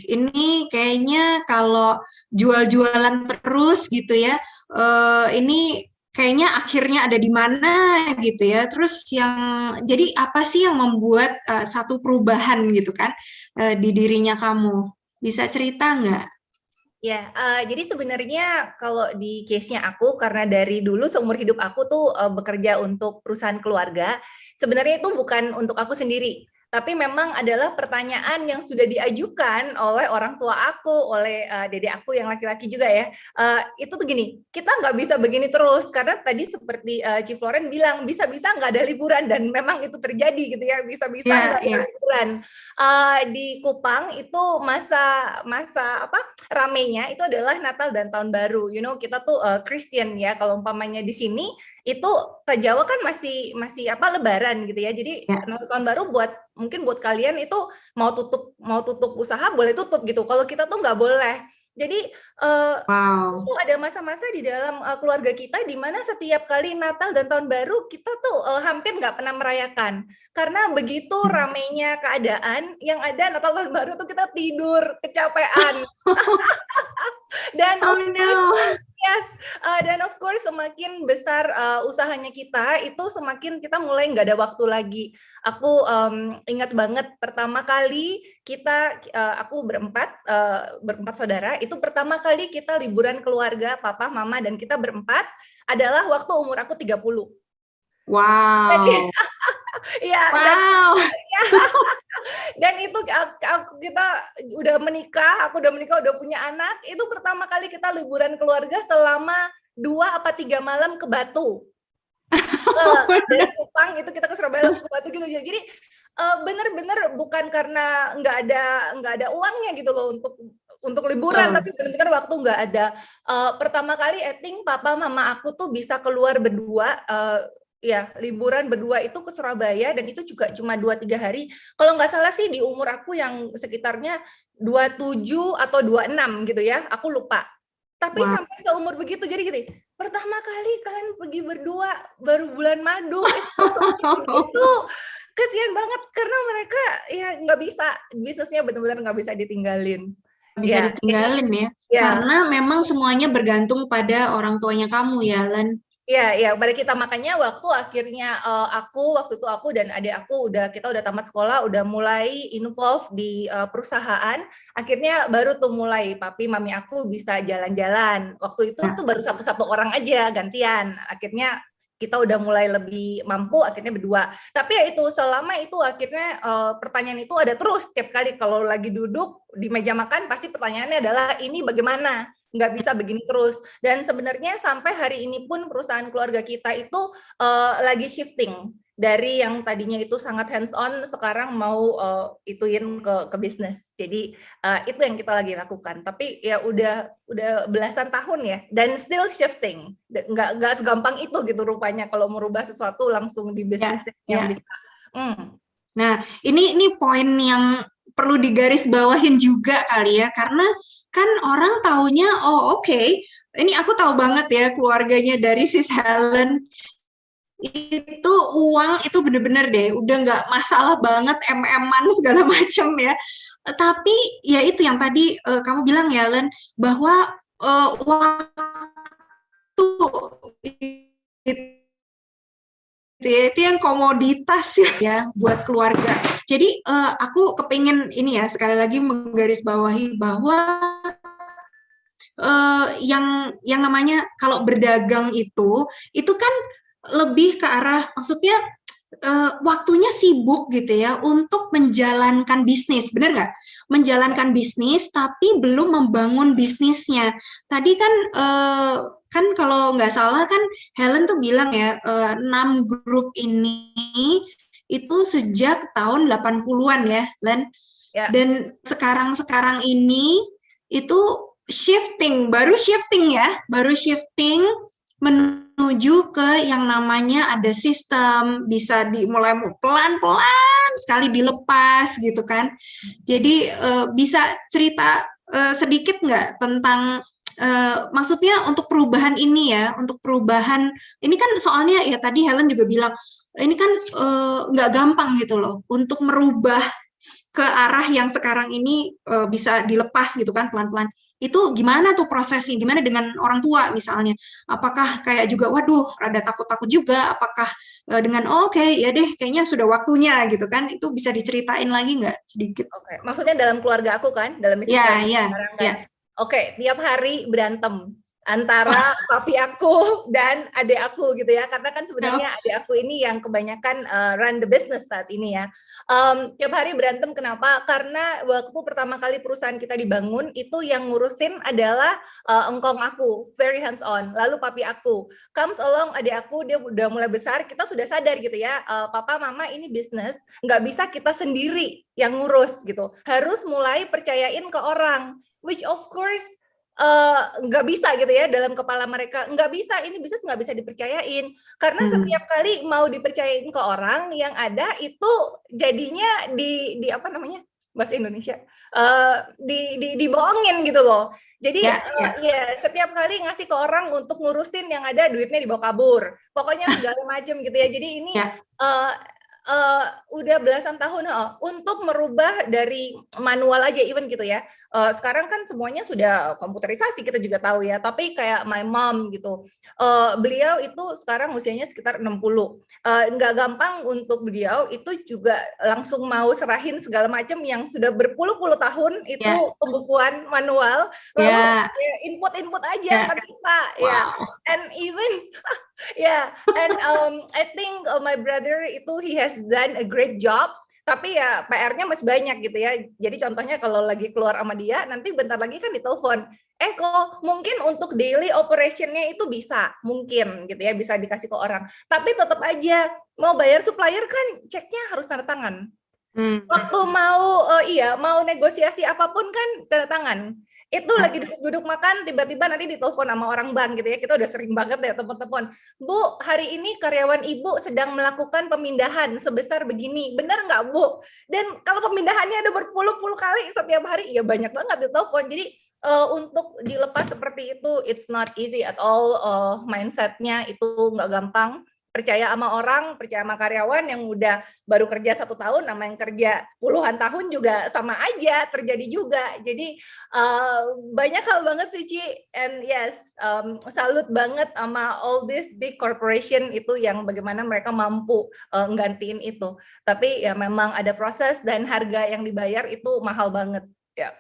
Speaker 2: ini kayaknya kalau jual-jualan terus gitu ya, ini kayaknya akhirnya ada di mana gitu ya. Terus jadi apa sih yang membuat satu perubahan gitu kan di dirinya kamu? Bisa cerita nggak?
Speaker 3: Ya, jadi sebenarnya kalau di case-nya aku, karena dari dulu seumur hidup aku tuh bekerja untuk perusahaan keluarga, sebenarnya itu bukan untuk aku sendiri, tapi memang adalah pertanyaan yang sudah diajukan oleh orang tua aku, oleh dede aku yang laki-laki juga ya. Itu tuh gini, kita nggak bisa begini terus, karena tadi seperti Chief Floren bilang, bisa-bisa nggak ada liburan, dan memang itu terjadi gitu ya, bisa-bisa nggak ada liburan. Di Kupang itu masa ramenya itu adalah Natal dan Tahun Baru. Kita tuh Christian ya, kalau umpamanya di sini itu ke Jawa kan masih Lebaran gitu ya. Jadi Natal Tahun Baru mungkin buat kalian itu mau tutup usaha boleh tutup gitu. Kalau kita tuh nggak boleh. Jadi itu ada masa-masa di dalam keluarga kita di mana setiap kali Natal dan Tahun Baru kita tuh hampir nggak pernah merayakan, karena begitu ramainya keadaan, yang ada Natal Tahun Baru tuh kita tidur kecapean. Dan dan of course semakin besar usahanya kita, itu semakin kita mulai nggak ada waktu lagi. Aku ingat banget pertama kali aku berempat saudara, itu pertama kali kita liburan keluarga, papa, mama, dan kita berempat adalah waktu umur aku 30.
Speaker 2: Wow.
Speaker 3: Dan itu kita udah menikah, aku udah menikah, udah punya anak, itu pertama kali kita liburan keluarga selama 2 apa 3 malam ke Batu. Dari Kupang itu kita ke Surabaya ke Batu gitu. Jadi bener-bener bukan karena nggak ada uangnya gitu loh untuk liburan, tapi benar-benar waktu nggak ada. Pertama kali papa mama aku tuh bisa keluar berdua, liburan berdua itu ke Surabaya, dan itu juga cuma 2-3 hari. Kalau nggak salah sih di umur aku yang sekitarnya 27 atau 26 gitu ya, aku lupa. Tapi sampai seumur begitu, jadi gitu, pertama kali kalian pergi berdua baru bulan madu, itu kasihan banget, karena mereka ya nggak bisa, bisnisnya benar-benar nggak bisa ditinggalin.
Speaker 2: Ditinggalin ya, karena memang semuanya bergantung pada orang tuanya kamu ya, Len.
Speaker 3: Ya, pada kita, makanya waktu akhirnya waktu itu aku dan adik aku kita udah tamat sekolah, udah mulai involve di perusahaan, akhirnya baru tuh mulai papi mami aku bisa jalan-jalan. Waktu itu tuh baru satu orang aja gantian, akhirnya kita udah mulai lebih mampu, akhirnya berdua. Tapi ya itu, selama itu akhirnya pertanyaan itu ada terus setiap kali kalau lagi duduk di meja makan, pasti pertanyaannya adalah ini bagaimana? Nggak bisa begini terus. Dan sebenarnya sampai hari ini pun perusahaan keluarga kita itu lagi shifting dari yang tadinya itu sangat hands on, sekarang mau ituin ke bisnis. Jadi itu yang kita lagi lakukan. Tapi ya udah belasan tahun ya, dan still shifting. Nggak segampang itu gitu rupanya kalau merubah sesuatu langsung di bisnis yang bisa.
Speaker 2: Nah, ini poin yang perlu digarisbawahin juga kali ya, karena kan orang taunya ini aku tahu banget ya keluarganya dari Sis Helen itu uang itu bener-bener deh udah nggak masalah banget, MM-an segala macam ya. Tapi ya itu yang tadi kamu bilang ya, Len, bahwa waktu itu yang komoditas ya buat keluarga. Jadi aku kepingin ini ya sekali lagi menggarisbawahi bahwa yang namanya kalau berdagang itu kan lebih ke arah, maksudnya waktunya sibuk gitu ya untuk menjalankan bisnis, benar nggak? Menjalankan bisnis tapi belum membangun bisnisnya. Tadi kan kalau nggak salah kan Helen tuh bilang ya 6 grup ini itu sejak tahun 80-an ya, Len.
Speaker 3: Ya.
Speaker 2: Dan sekarang ini itu baru shifting menuju ke yang namanya ada sistem, bisa dimulai pelan-pelan sekali dilepas gitu kan. Jadi bisa cerita sedikit nggak tentang maksudnya untuk perubahan ini ya, untuk perubahan ini kan soalnya ya tadi Helen juga bilang ini kan nggak gampang gitu loh untuk merubah ke arah yang sekarang ini bisa dilepas gitu kan pelan-pelan. Itu gimana tuh prosesnya? Gimana dengan orang tua misalnya? Apakah kayak juga waduh rada takut-takut juga? Apakah dengan oke, ya deh kayaknya sudah waktunya gitu kan? Itu bisa diceritain lagi nggak sedikit?
Speaker 3: Oke, maksudnya dalam keluarga aku kan, dalam bisnis sekarang kan. Oke, tiap hari berantem antara papi aku dan adik aku gitu ya, karena kan sebenarnya adik aku ini yang kebanyakan run the business saat ini ya. Tiap hari berantem, kenapa? Karena waktu pertama kali perusahaan kita dibangun itu yang ngurusin adalah engkong aku, very hands on. Lalu papi aku comes along, adik aku dia udah mulai besar, kita sudah sadar gitu ya, papa mama ini bisnis nggak bisa kita sendiri yang ngurus gitu, harus mulai percayain ke orang, which of course nggak bisa gitu ya, dalam kepala mereka nggak bisa, ini bisnis nggak bisa dipercayain karena setiap kali mau dipercayain ke orang yang ada itu jadinya di apa namanya bahasa Indonesia dibohongin gitu loh. Jadi ya setiap kali ngasih ke orang untuk ngurusin yang ada duitnya dibawa kabur, pokoknya segala macam gitu ya. Jadi ini udah belasan tahun untuk merubah dari manual aja even gitu ya. Sekarang kan semuanya sudah komputerisasi, kita juga tahu ya, tapi kayak my mom gitu, beliau itu sekarang usianya sekitar 60, nggak gampang untuk beliau itu juga langsung mau serahin segala macam yang sudah berpuluh-puluh tahun itu pembukuan manual, lalu input aja nggak bisa ya. And even and I think my brother itu he has done a great job, tapi ya PR-nya masih banyak gitu ya. Jadi contohnya kalau lagi keluar sama dia, nanti bentar lagi kan ditelepon, kok mungkin untuk daily operation-nya itu bisa, mungkin gitu ya, bisa dikasih ke orang. Tapi tetap aja mau bayar supplier kan ceknya harus tanda tangan. Waktu mau negosiasi apapun kan tanda tangan. Itu lagi duduk makan, tiba-tiba nanti ditelepon sama orang bank gitu ya, kita udah sering banget ya telepon-telepon, Bu, hari ini karyawan Ibu sedang melakukan pemindahan sebesar begini, benar nggak Bu? Dan kalau pemindahannya ada berpuluh-puluh kali setiap hari, ya banyak banget ditelepon. Jadi untuk dilepas seperti itu, it's not easy at all, mindsetnya itu nggak gampang. Percaya sama orang, percaya sama karyawan yang udah baru kerja 1 tahun, sama yang kerja puluhan tahun juga sama aja terjadi juga. Jadi banyak hal banget sih Ci, and yes, salut banget sama all this big corporation itu yang bagaimana mereka mampu nggantiin itu. Tapi ya memang ada proses dan harga yang dibayar itu mahal banget ya.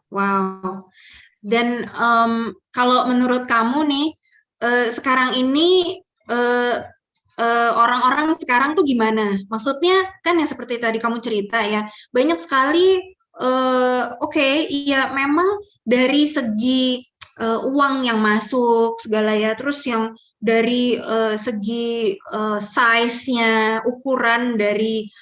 Speaker 2: Wow. Dan kalau menurut kamu nih, sekarang ini orang-orang sekarang tuh gimana? Maksudnya kan yang seperti tadi kamu cerita ya, banyak sekali iya memang dari segi uang yang masuk segala ya, terus yang dari segi size-nya, ukuran dari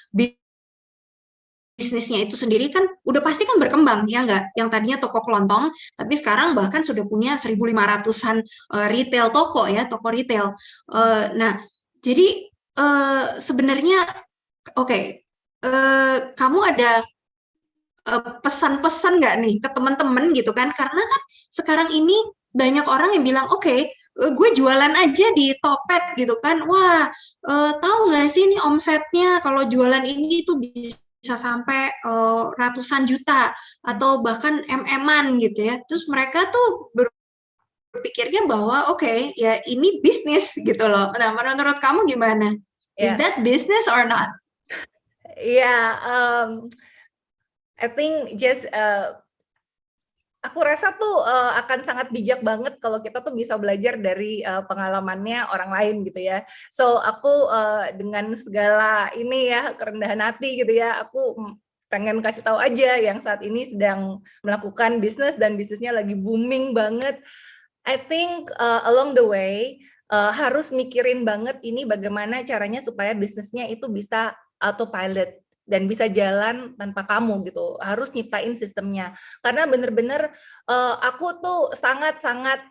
Speaker 2: bisnisnya itu sendiri kan udah pasti kan berkembang ya nggak, yang tadinya toko kelontong tapi sekarang bahkan sudah punya 1.500-an retail toko ya, toko retail. Nah jadi sebenarnya kamu ada pesan-pesan nggak nih ke teman-teman gitu kan, karena kan sekarang ini banyak orang yang bilang gue jualan aja di Topet gitu kan, wah tahu nggak sih ini omsetnya kalau jualan ini tuh bisa sampai ratusan juta atau bahkan MM-an gitu ya. Terus mereka tuh berpikirnya bahwa ya ini bisnis gitu loh. Nah, menurut kamu gimana? Is that business or not?
Speaker 3: I think just aku rasa tuh akan sangat bijak banget kalau kita tuh bisa belajar dari pengalamannya orang lain gitu ya. So aku dengan segala ini ya kerendahan hati gitu ya, aku pengen kasih tahu aja yang saat ini sedang melakukan bisnis dan bisnisnya lagi booming banget. I think along the way harus mikirin banget ini bagaimana caranya supaya bisnisnya itu bisa autopilot dan bisa jalan tanpa kamu gitu. Harus nyiptain sistemnya. Karena bener-bener aku tuh sangat-sangat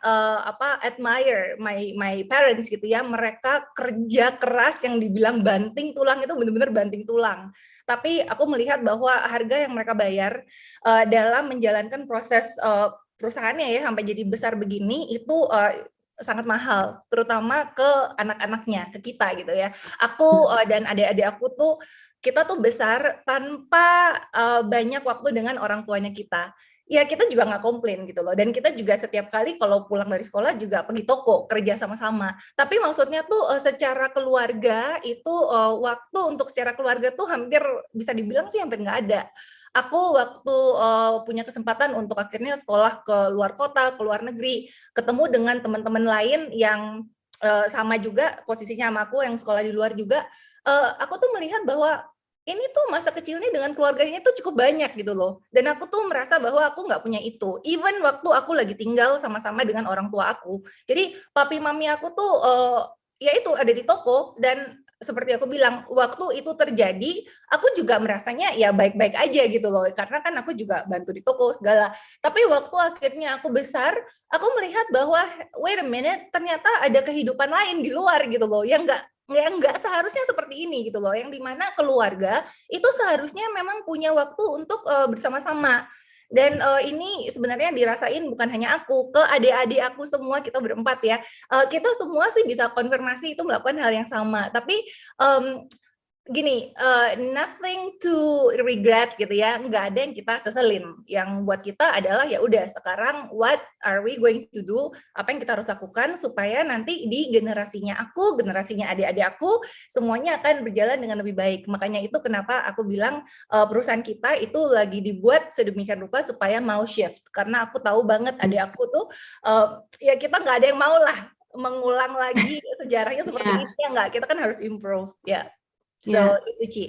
Speaker 3: admire my parents gitu ya. Mereka kerja keras yang dibilang banting tulang itu bener-bener banting tulang. Tapi aku melihat bahwa harga yang mereka bayar dalam menjalankan proses perusahaannya ya sampai jadi besar begini itu sangat mahal, terutama ke anak-anaknya, ke kita gitu ya. Aku dan adik-adik aku tuh kita tuh besar tanpa banyak waktu dengan orang tuanya kita. Ya kita juga nggak komplain gitu loh. Dan kita juga setiap kali kalau pulang dari sekolah juga pergi toko, kerja sama-sama. Tapi maksudnya tuh secara keluarga itu waktu untuk secara keluarga tuh hampir bisa dibilang sih hampir nggak ada. Aku waktu punya kesempatan untuk akhirnya sekolah ke luar kota, ke luar negeri, ketemu dengan teman-teman lain yang sama juga posisinya sama aku yang sekolah di luar juga, aku tuh melihat bahwa ini tuh masa kecilnya dengan keluarganya tuh cukup banyak gitu loh. Dan aku tuh merasa bahwa aku nggak punya itu. Even waktu aku lagi tinggal sama-sama dengan orang tua aku. Jadi papi mami aku tuh ya itu ada di toko dan seperti aku bilang, waktu itu terjadi, aku juga merasanya ya baik-baik aja gitu loh. Karena kan aku juga bantu di toko segala. Tapi waktu akhirnya aku besar, aku melihat bahwa wait a minute, ternyata ada kehidupan lain di luar gitu loh. Yang nggak seharusnya seperti ini gitu loh. Yang dimana keluarga itu seharusnya memang punya waktu untuk bersama-sama. Dan ini sebenarnya dirasain bukan hanya aku, ke adik-adik aku semua, kita berempat ya. Kita semua sih bisa konfirmasi itu melakukan hal yang sama. Tapi gini, nothing to regret gitu ya, nggak ada yang kita seselin. Yang buat kita adalah ya udah sekarang what are we going to do, apa yang kita harus lakukan supaya nanti di generasinya aku, generasinya adik-adik aku, semuanya akan berjalan dengan lebih baik. Makanya itu kenapa aku bilang perusahaan kita itu lagi dibuat sedemikian rupa supaya mau shift. Karena aku tahu banget adik aku tuh, ya kita nggak ada yang mau lah mengulang lagi sejarahnya seperti ini, ya nggak, kita kan harus improve, ya. So itu Ci,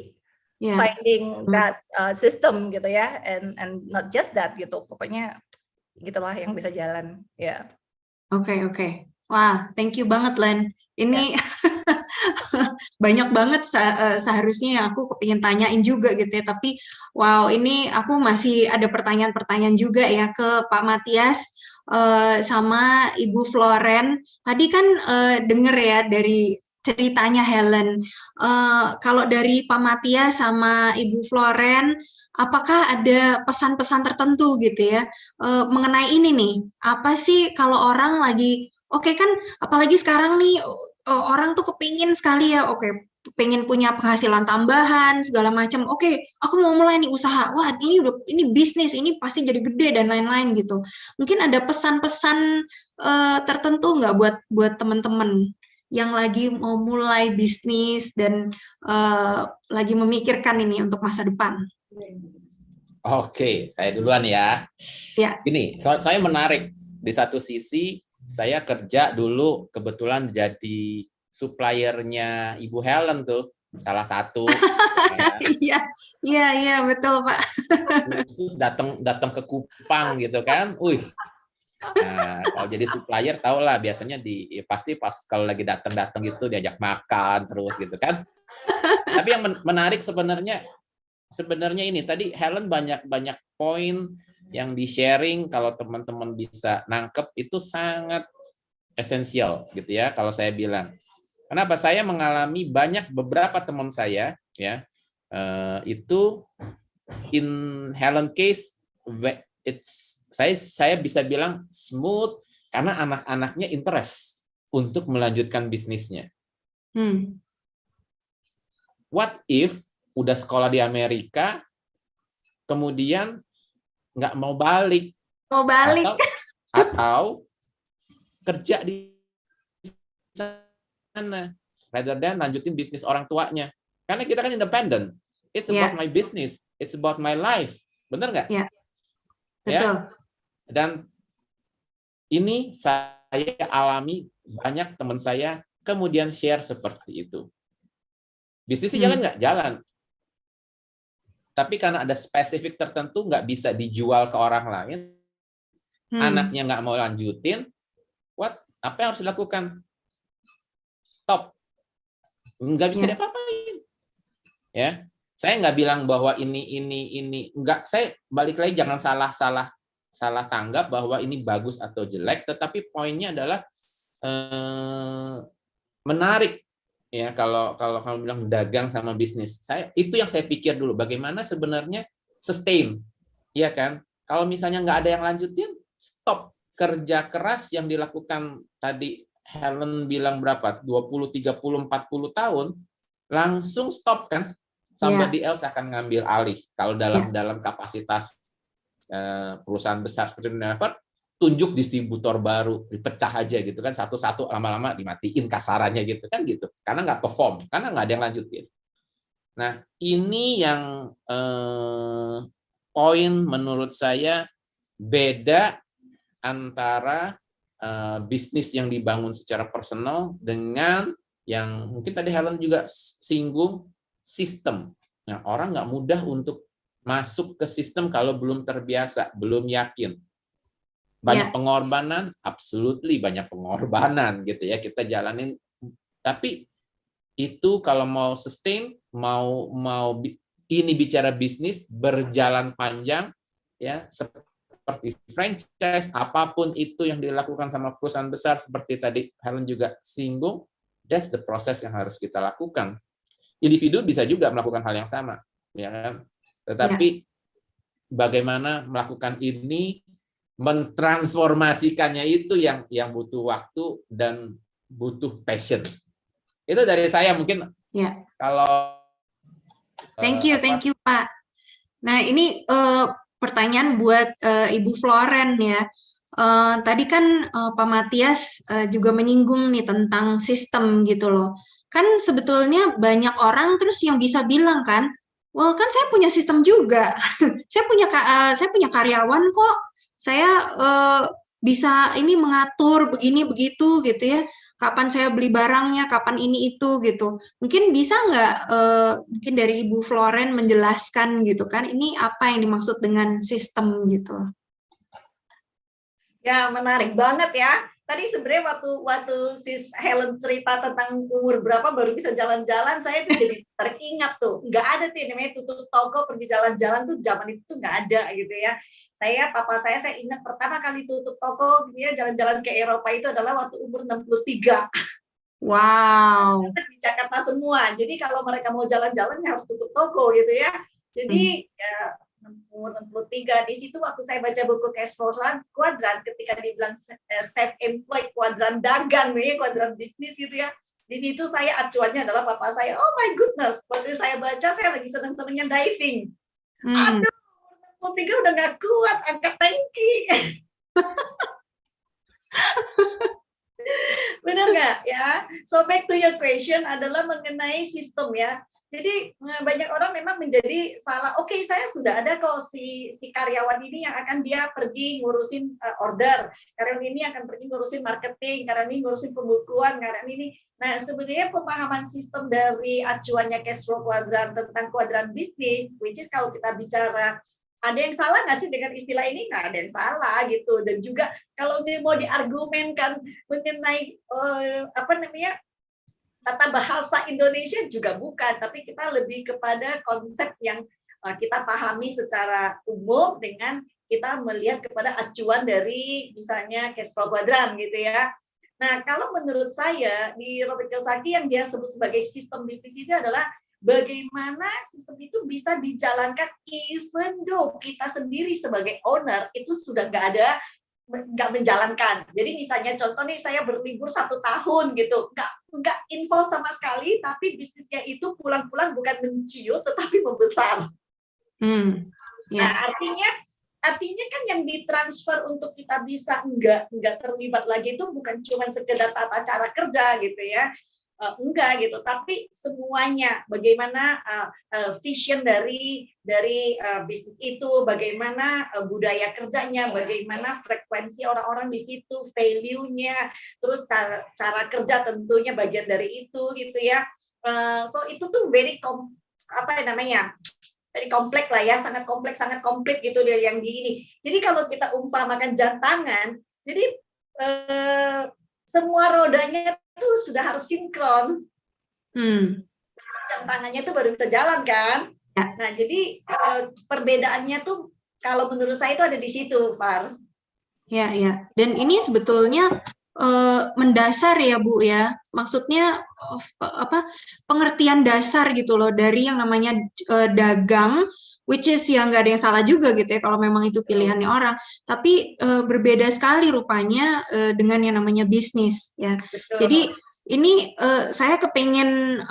Speaker 3: finding that system gitu ya, and not just that gitu, pokoknya gitulah yang bisa jalan ya.
Speaker 2: Oke. Wah, thank you banget Len. Ini banyak banget seharusnya yang aku kepingin tanyain juga gitu ya, tapi wow, ini aku masih ada pertanyaan-pertanyaan juga ya ke Pak Matias sama Ibu Floren. Tadi kan denger ya dari ceritanya Helen. Kalau dari Pak Matias sama Ibu Floren, apakah ada pesan-pesan tertentu gitu ya mengenai ini nih? Apa sih kalau orang lagi, oke kan, apalagi sekarang nih orang tuh kepingin sekali ya, oke, pengen punya penghasilan tambahan segala macam. Oke, aku mau mulai nih usaha. Wah, ini bisnis, ini pasti jadi gede dan lain-lain gitu. Mungkin ada pesan-pesan tertentu nggak buat teman-teman yang lagi mau mulai bisnis dan lagi memikirkan ini untuk masa depan?
Speaker 5: Oke, saya duluan ya.
Speaker 2: Ya.
Speaker 5: Ini, saya menarik. Di satu sisi, saya kerja dulu kebetulan jadi suppliernya Ibu Helen tuh, salah satu.
Speaker 2: Iya, betul Pak.
Speaker 5: Terus datang ke Kupang gitu kan, Nah, kalau jadi supplier tau lah biasanya pasti pas kalau lagi datang gitu diajak makan terus gitu kan. Tapi yang menarik sebenarnya ini tadi Helen banyak poin yang di sharing, kalau teman-teman bisa nangkep itu sangat esensial gitu ya kalau saya bilang. Kenapa? Saya mengalami beberapa teman saya ya itu in Helen case saya bisa bilang smooth karena anak-anaknya interest untuk melanjutkan bisnisnya. What if udah sekolah di Amerika, kemudian nggak mau balik? Atau kerja di sana, rather than lanjutin bisnis orang tuanya. Karena kita kan independent. It's about my business. It's about my life. Bener nggak?
Speaker 2: Betul.
Speaker 5: Ya. Dan ini saya alami, banyak teman saya kemudian share seperti itu. Bisnisnya jalan nggak? Jalan. Tapi karena ada spesifik tertentu nggak bisa dijual ke orang lain, anaknya nggak mau lanjutin, apa yang harus dilakukan? stop, nggak bisa diapa-apain. Ya, saya nggak bilang bahwa ini nggak. Saya balik lagi, jangan salah tanggap bahwa ini bagus atau jelek, tetapi poinnya adalah menarik. Ya, kalau kamu bilang dagang sama bisnis, itu yang saya pikir dulu, bagaimana sebenarnya sustain, ya kan? Kalau misalnya nggak ada yang lanjutin, stop. Kerja keras yang dilakukan tadi Helen bilang berapa? 20, 30, 40 tahun, langsung stop kan? Somebody else akan ngambil alih. Kalau dalam kapasitas perusahaan besar seperti Unilever, tunjuk distributor baru, dipecah aja gitu kan, satu-satu, lama-lama dimatiin kasarannya gitu kan gitu, karena nggak perform, karena nggak ada yang lanjutin. Nah, ini yang poin menurut saya beda antara bisnis yang dibangun secara personal dengan yang mungkin tadi Helen juga singgung, sistem. Nah, orang nggak mudah untuk masuk ke sistem kalau belum terbiasa, belum yakin. Banyak pengorbanan, absolutely banyak pengorbanan gitu ya, kita jalanin. Tapi itu kalau mau sustain, mau ini bicara bisnis berjalan panjang ya, seperti franchise, apapun itu yang dilakukan sama perusahaan besar seperti tadi Helen juga singgung, that's the process yang harus kita lakukan. Individu bisa juga melakukan hal yang sama, ya kan? Tetapi bagaimana melakukan ini, mentransformasikannya itu yang butuh waktu dan butuh passion. Itu dari saya mungkin. Kalau
Speaker 2: thank you Pak. Nah, ini pertanyaan buat Ibu Floren ya. Tadi kan Pak Matias juga menyinggung nih tentang sistem gitu loh. Kan sebetulnya banyak orang terus yang bisa bilang kan, well kan saya punya sistem juga, saya punya karyawan kok, saya bisa ini mengatur begini begitu gitu ya, kapan saya beli barangnya, kapan ini itu gitu. Mungkin bisa nggak mungkin dari Ibu Floren menjelaskan gitu kan, ini apa yang dimaksud dengan sistem gitu?
Speaker 4: Ya, menarik banget ya. Tadi sebenarnya waktu sis Helen cerita tentang umur berapa baru bisa jalan-jalan, saya tuh jadi teringat tuh, nggak ada tuh namanya tutup toko pergi jalan-jalan tuh zaman itu tuh nggak ada gitu ya. Papa saya ingat pertama kali tutup toko dia jalan-jalan ke Eropa itu adalah waktu umur 63.
Speaker 2: Wow.
Speaker 4: Di Jakarta semua. Jadi kalau mereka mau jalan-jalan harus tutup toko gitu ya. Jadi ya umur 63, di situ waktu saya baca buku Cash Flow Quadrant, ketika dibilang self-employed kuadran dagang nih, kuadran bisnis gitu ya, di situ saya acuannya adalah papa saya. Oh my goodness, waktu saya baca saya lagi seneng-senengnya diving. Aduh, 63 udah nggak kuat angkat tangki. Benar nggak ya? So back to your question adalah mengenai sistem ya. Jadi banyak orang memang menjadi salah. Oke, saya sudah ada kok si karyawan ini yang akan dia pergi ngurusin order. Karyawan ini akan pergi ngurusin marketing, karyawan ini ngurusin pembukuan, karyawan ini. Nah, sebenarnya pemahaman sistem dari acuannya Cash Flow Quadrant tentang kuadran bisnis, which is kalau kita bicara ada yang salah nggak sih dengan istilah ini? Nggak ada yang salah gitu. Dan juga kalau mau diargumenkan mengenai tata bahasa Indonesia juga bukan, tapi kita lebih kepada konsep yang kita pahami secara umum dengan kita melihat kepada acuan dari misalnya Cash Flow Quadrant gitu ya. Nah, kalau menurut saya di Robert Kiyosaki yang dia sebut sebagai sistem bisnis itu adalah bagaimana sistem itu bisa dijalankan even though kita sendiri sebagai owner itu sudah nggak menjalankan. Jadi misalnya contoh nih, saya berlibur 1 tahun gitu, nggak info sama sekali, tapi bisnisnya itu pulang-pulang bukan menciut tetapi membesar. Nah, artinya kan yang ditransfer untuk kita bisa nggak terlibat lagi itu bukan cuma sekedar tata cara kerja gitu ya. Enggak gitu, tapi semuanya bagaimana vision dari bisnis itu, bagaimana budaya kerjanya, bagaimana frekuensi orang-orang di situ, value-nya, terus cara kerja tentunya bagian dari itu gitu ya. So itu tuh very kompleks lah ya, sangat kompleks gitu dari yang di ini. Jadi kalau kita umpamakan jam tangan, jadi semua rodanya itu sudah harus sinkron. Jam tangannya itu baru bisa jalan kan. Nah, jadi perbedaannya tuh kalau menurut saya itu ada di situ, Far.
Speaker 2: Ya, ya. Dan ini sebetulnya mendasar ya, Bu ya. Maksudnya pengertian dasar gitu loh dari yang namanya dagang, which is ya nggak ada yang salah juga gitu ya kalau memang itu pilihannya orang. Tapi berbeda sekali rupanya dengan yang namanya bisnis ya.
Speaker 4: Betul.
Speaker 2: Jadi ini saya kepengen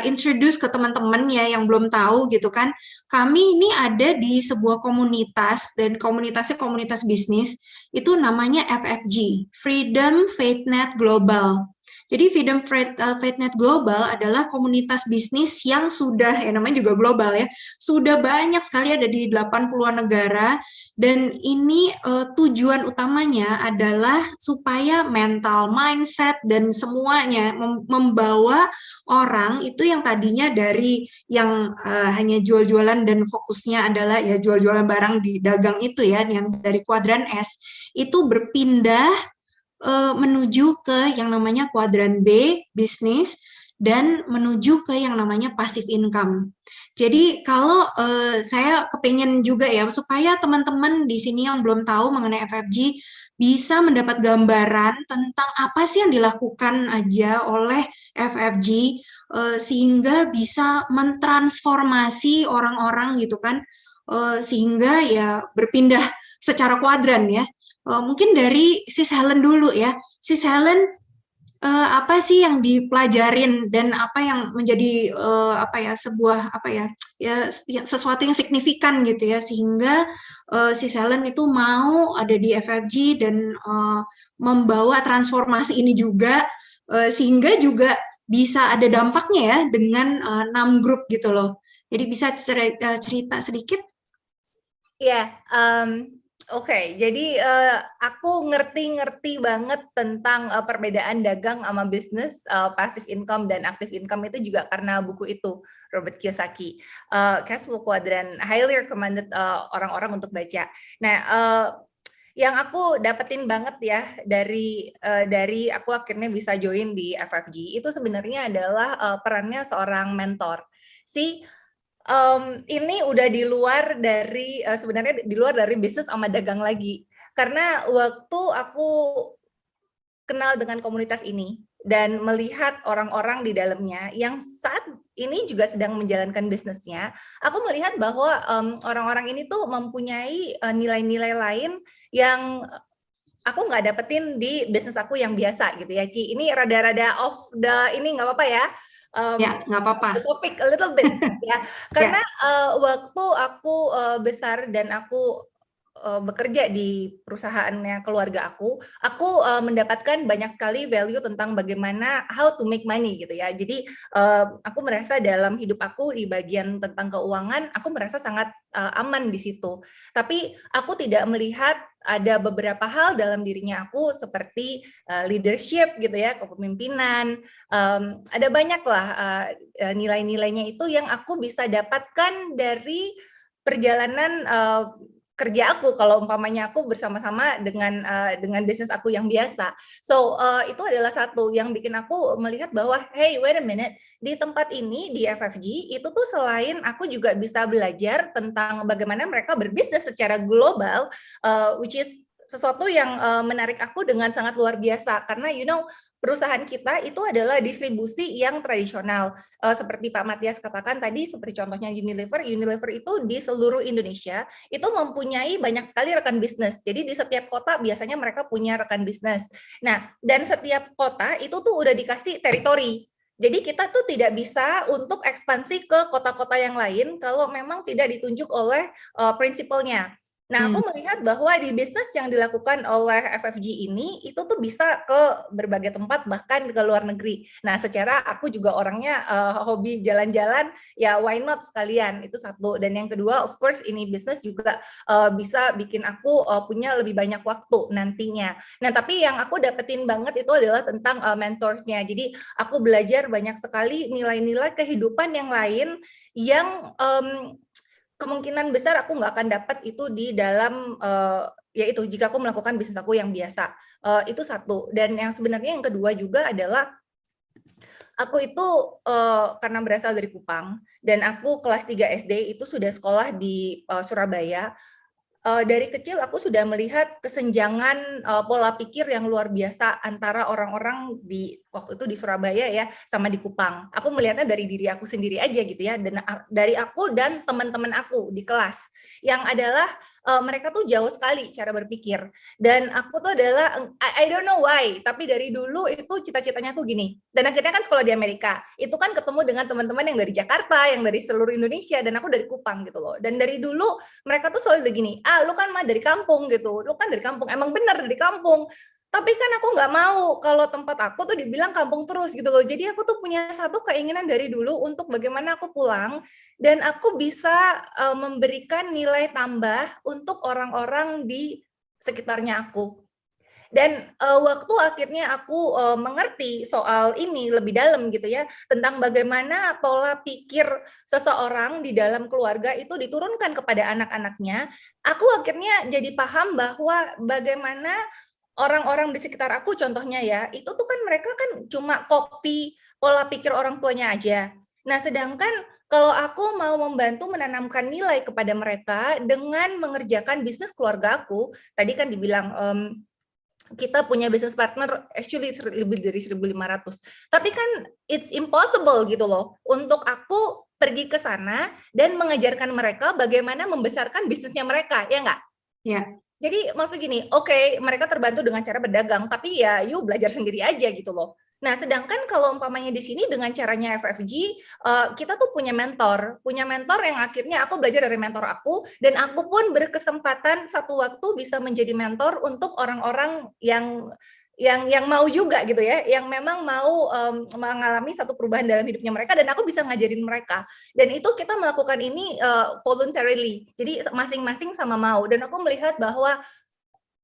Speaker 2: introduce ke teman-teman ya yang belum tahu gitu kan. Kami ini ada di sebuah komunitas dan komunitasnya komunitas bisnis, itu namanya FFG, Freedom Faith Net Global. Jadi Freedom Faith Net Global adalah komunitas bisnis yang sudah, ya namanya juga global ya, sudah banyak sekali ada di 80-an negara, dan ini tujuan utamanya adalah supaya mental, mindset, dan semuanya membawa orang itu yang tadinya dari yang hanya jual-jualan dan fokusnya adalah ya jual-jualan barang di dagang itu ya, yang dari kuadran S, itu berpindah menuju ke yang namanya kuadran B, bisnis, dan menuju ke yang namanya passive income. Jadi kalau saya kepengen juga ya, supaya teman-teman di sini yang belum tahu mengenai FFG, bisa mendapat gambaran tentang apa sih yang dilakukan aja oleh FFG, sehingga bisa mentransformasi orang-orang gitu kan, sehingga ya berpindah secara kuadran ya. Mungkin dari Sis Helen dulu ya. Sis Helen, apa sih yang dipelajarin dan apa yang menjadi sesuatu yang signifikan gitu ya, sehingga Sis Helen itu mau ada di FFG dan membawa transformasi ini juga, sehingga juga bisa ada dampaknya ya dengan 6 grup gitu loh. Jadi bisa cerita sedikit?
Speaker 3: Ya, Oke, jadi aku ngerti banget tentang perbedaan dagang sama bisnis, passive income dan active income itu juga karena buku itu, Robert Kiyosaki, Cash Flow Quadrant, highly recommended orang-orang untuk baca. Nah, yang aku dapetin banget ya dari aku akhirnya bisa join di FFG itu sebenarnya adalah perannya seorang mentor. Ini udah di luar dari sebenarnya di luar dari bisnis sama dagang lagi. Karena waktu aku kenal dengan komunitas ini dan melihat orang-orang di dalamnya yang saat ini juga sedang menjalankan bisnisnya, aku melihat bahwa orang-orang ini tuh mempunyai nilai-nilai lain yang aku nggak dapetin di bisnis aku yang biasa gitu ya, Ci. Ini rada-rada off the ini nggak apa-apa ya.
Speaker 2: Ya, nggak apa-apa.
Speaker 3: Topik a little bit ya, karena waktu aku besar dan aku bekerja di perusahaannya keluarga aku mendapatkan banyak sekali value tentang bagaimana how to make money gitu ya. Jadi aku merasa dalam hidup aku di bagian tentang keuangan, aku merasa sangat aman di situ. Tapi aku tidak melihat ada beberapa hal dalam dirinya aku seperti leadership gitu ya, kepemimpinan, ada banyak lah nilai-nilainya itu yang aku bisa dapatkan dari perjalanan kerja aku kalau umpamanya aku bersama-sama dengan bisnis aku yang biasa. So itu adalah satu yang bikin aku melihat bahwa hey, wait a minute, di tempat ini di FFG itu tuh selain aku juga bisa belajar tentang bagaimana mereka berbisnis secara global, which is sesuatu yang menarik aku dengan sangat luar biasa karena perusahaan kita itu adalah distribusi yang tradisional. Seperti Pak Matias katakan tadi, seperti contohnya Unilever itu di seluruh Indonesia itu mempunyai banyak sekali rekan bisnis. Jadi di setiap kota biasanya mereka punya rekan bisnis. Nah, dan setiap kota itu tuh udah dikasih teritori. Jadi kita tuh tidak bisa untuk ekspansi ke kota-kota yang lain kalau memang tidak ditunjuk oleh prinsipalnya. Nah, aku melihat bahwa di bisnis yang dilakukan oleh FFG ini, itu tuh bisa ke berbagai tempat, bahkan ke luar negeri. Nah, secara aku juga orangnya hobi jalan-jalan, ya why not sekalian, itu satu. Dan yang kedua, of course, ini bisnis juga bisa bikin aku punya lebih banyak waktu nantinya. Nah, tapi yang aku dapetin banget itu adalah tentang mentorsnya. Jadi, aku belajar banyak sekali nilai-nilai kehidupan yang lain yang kemungkinan besar aku nggak akan dapat itu di dalam yaitu jika aku melakukan bisnis aku yang biasa. Itu satu. Dan yang sebenarnya yang kedua juga adalah aku itu karena berasal dari Kupang dan aku kelas 3 SD itu sudah sekolah di Surabaya. Dari kecil aku sudah melihat kesenjangan pola pikir yang luar biasa antara orang-orang di waktu itu di Surabaya ya sama di Kupang. Aku melihatnya dari diri aku sendiri aja gitu ya, dan dari aku dan teman-teman aku di kelas yang adalah mereka tuh jauh sekali cara berpikir. Dan aku tuh adalah I don't know why, tapi dari dulu itu cita-citanya aku gini. Dan akhirnya kan sekolah di Amerika, itu kan ketemu dengan teman-teman yang dari Jakarta, yang dari seluruh Indonesia, dan aku dari Kupang gitu loh. Dan dari dulu mereka tuh selalu begini, lu kan mah dari kampung gitu, lu kan dari kampung, emang bener dari kampung. Tapi kan aku nggak mau kalau tempat aku tuh dibilang kampung terus gitu loh. Jadi aku tuh punya satu keinginan dari dulu untuk bagaimana aku pulang dan aku bisa memberikan nilai tambah untuk orang-orang di sekitarnya aku. Dan waktu akhirnya aku mengerti soal ini lebih dalam gitu ya, tentang bagaimana pola pikir seseorang di dalam keluarga itu diturunkan kepada anak-anaknya, aku akhirnya jadi paham bahwa bagaimana orang-orang di sekitar aku contohnya ya, itu tuh kan mereka kan cuma copy pola pikir orang tuanya aja. Nah, sedangkan kalau aku mau membantu menanamkan nilai kepada mereka dengan mengerjakan bisnis keluarga aku, tadi kan dibilang kita punya business partner actually lebih dari 1.500. Tapi kan it's impossible gitu loh untuk aku pergi ke sana dan mengajarkan mereka bagaimana membesarkan bisnisnya mereka, ya nggak?
Speaker 2: Ya.
Speaker 3: Jadi maksud gini, oke, mereka terbantu dengan cara berdagang, tapi ya you belajar sendiri aja gitu loh. Nah, sedangkan kalau umpamanya di sini dengan caranya FFG, kita tuh punya mentor yang akhirnya aku belajar dari mentor aku, dan aku pun berkesempatan satu waktu bisa menjadi mentor untuk orang-orang yang mau juga gitu ya, yang memang mau mengalami satu perubahan dalam hidupnya mereka, dan aku bisa ngajarin mereka. Dan itu kita melakukan ini voluntarily, jadi masing-masing sama mau. Dan aku melihat bahwa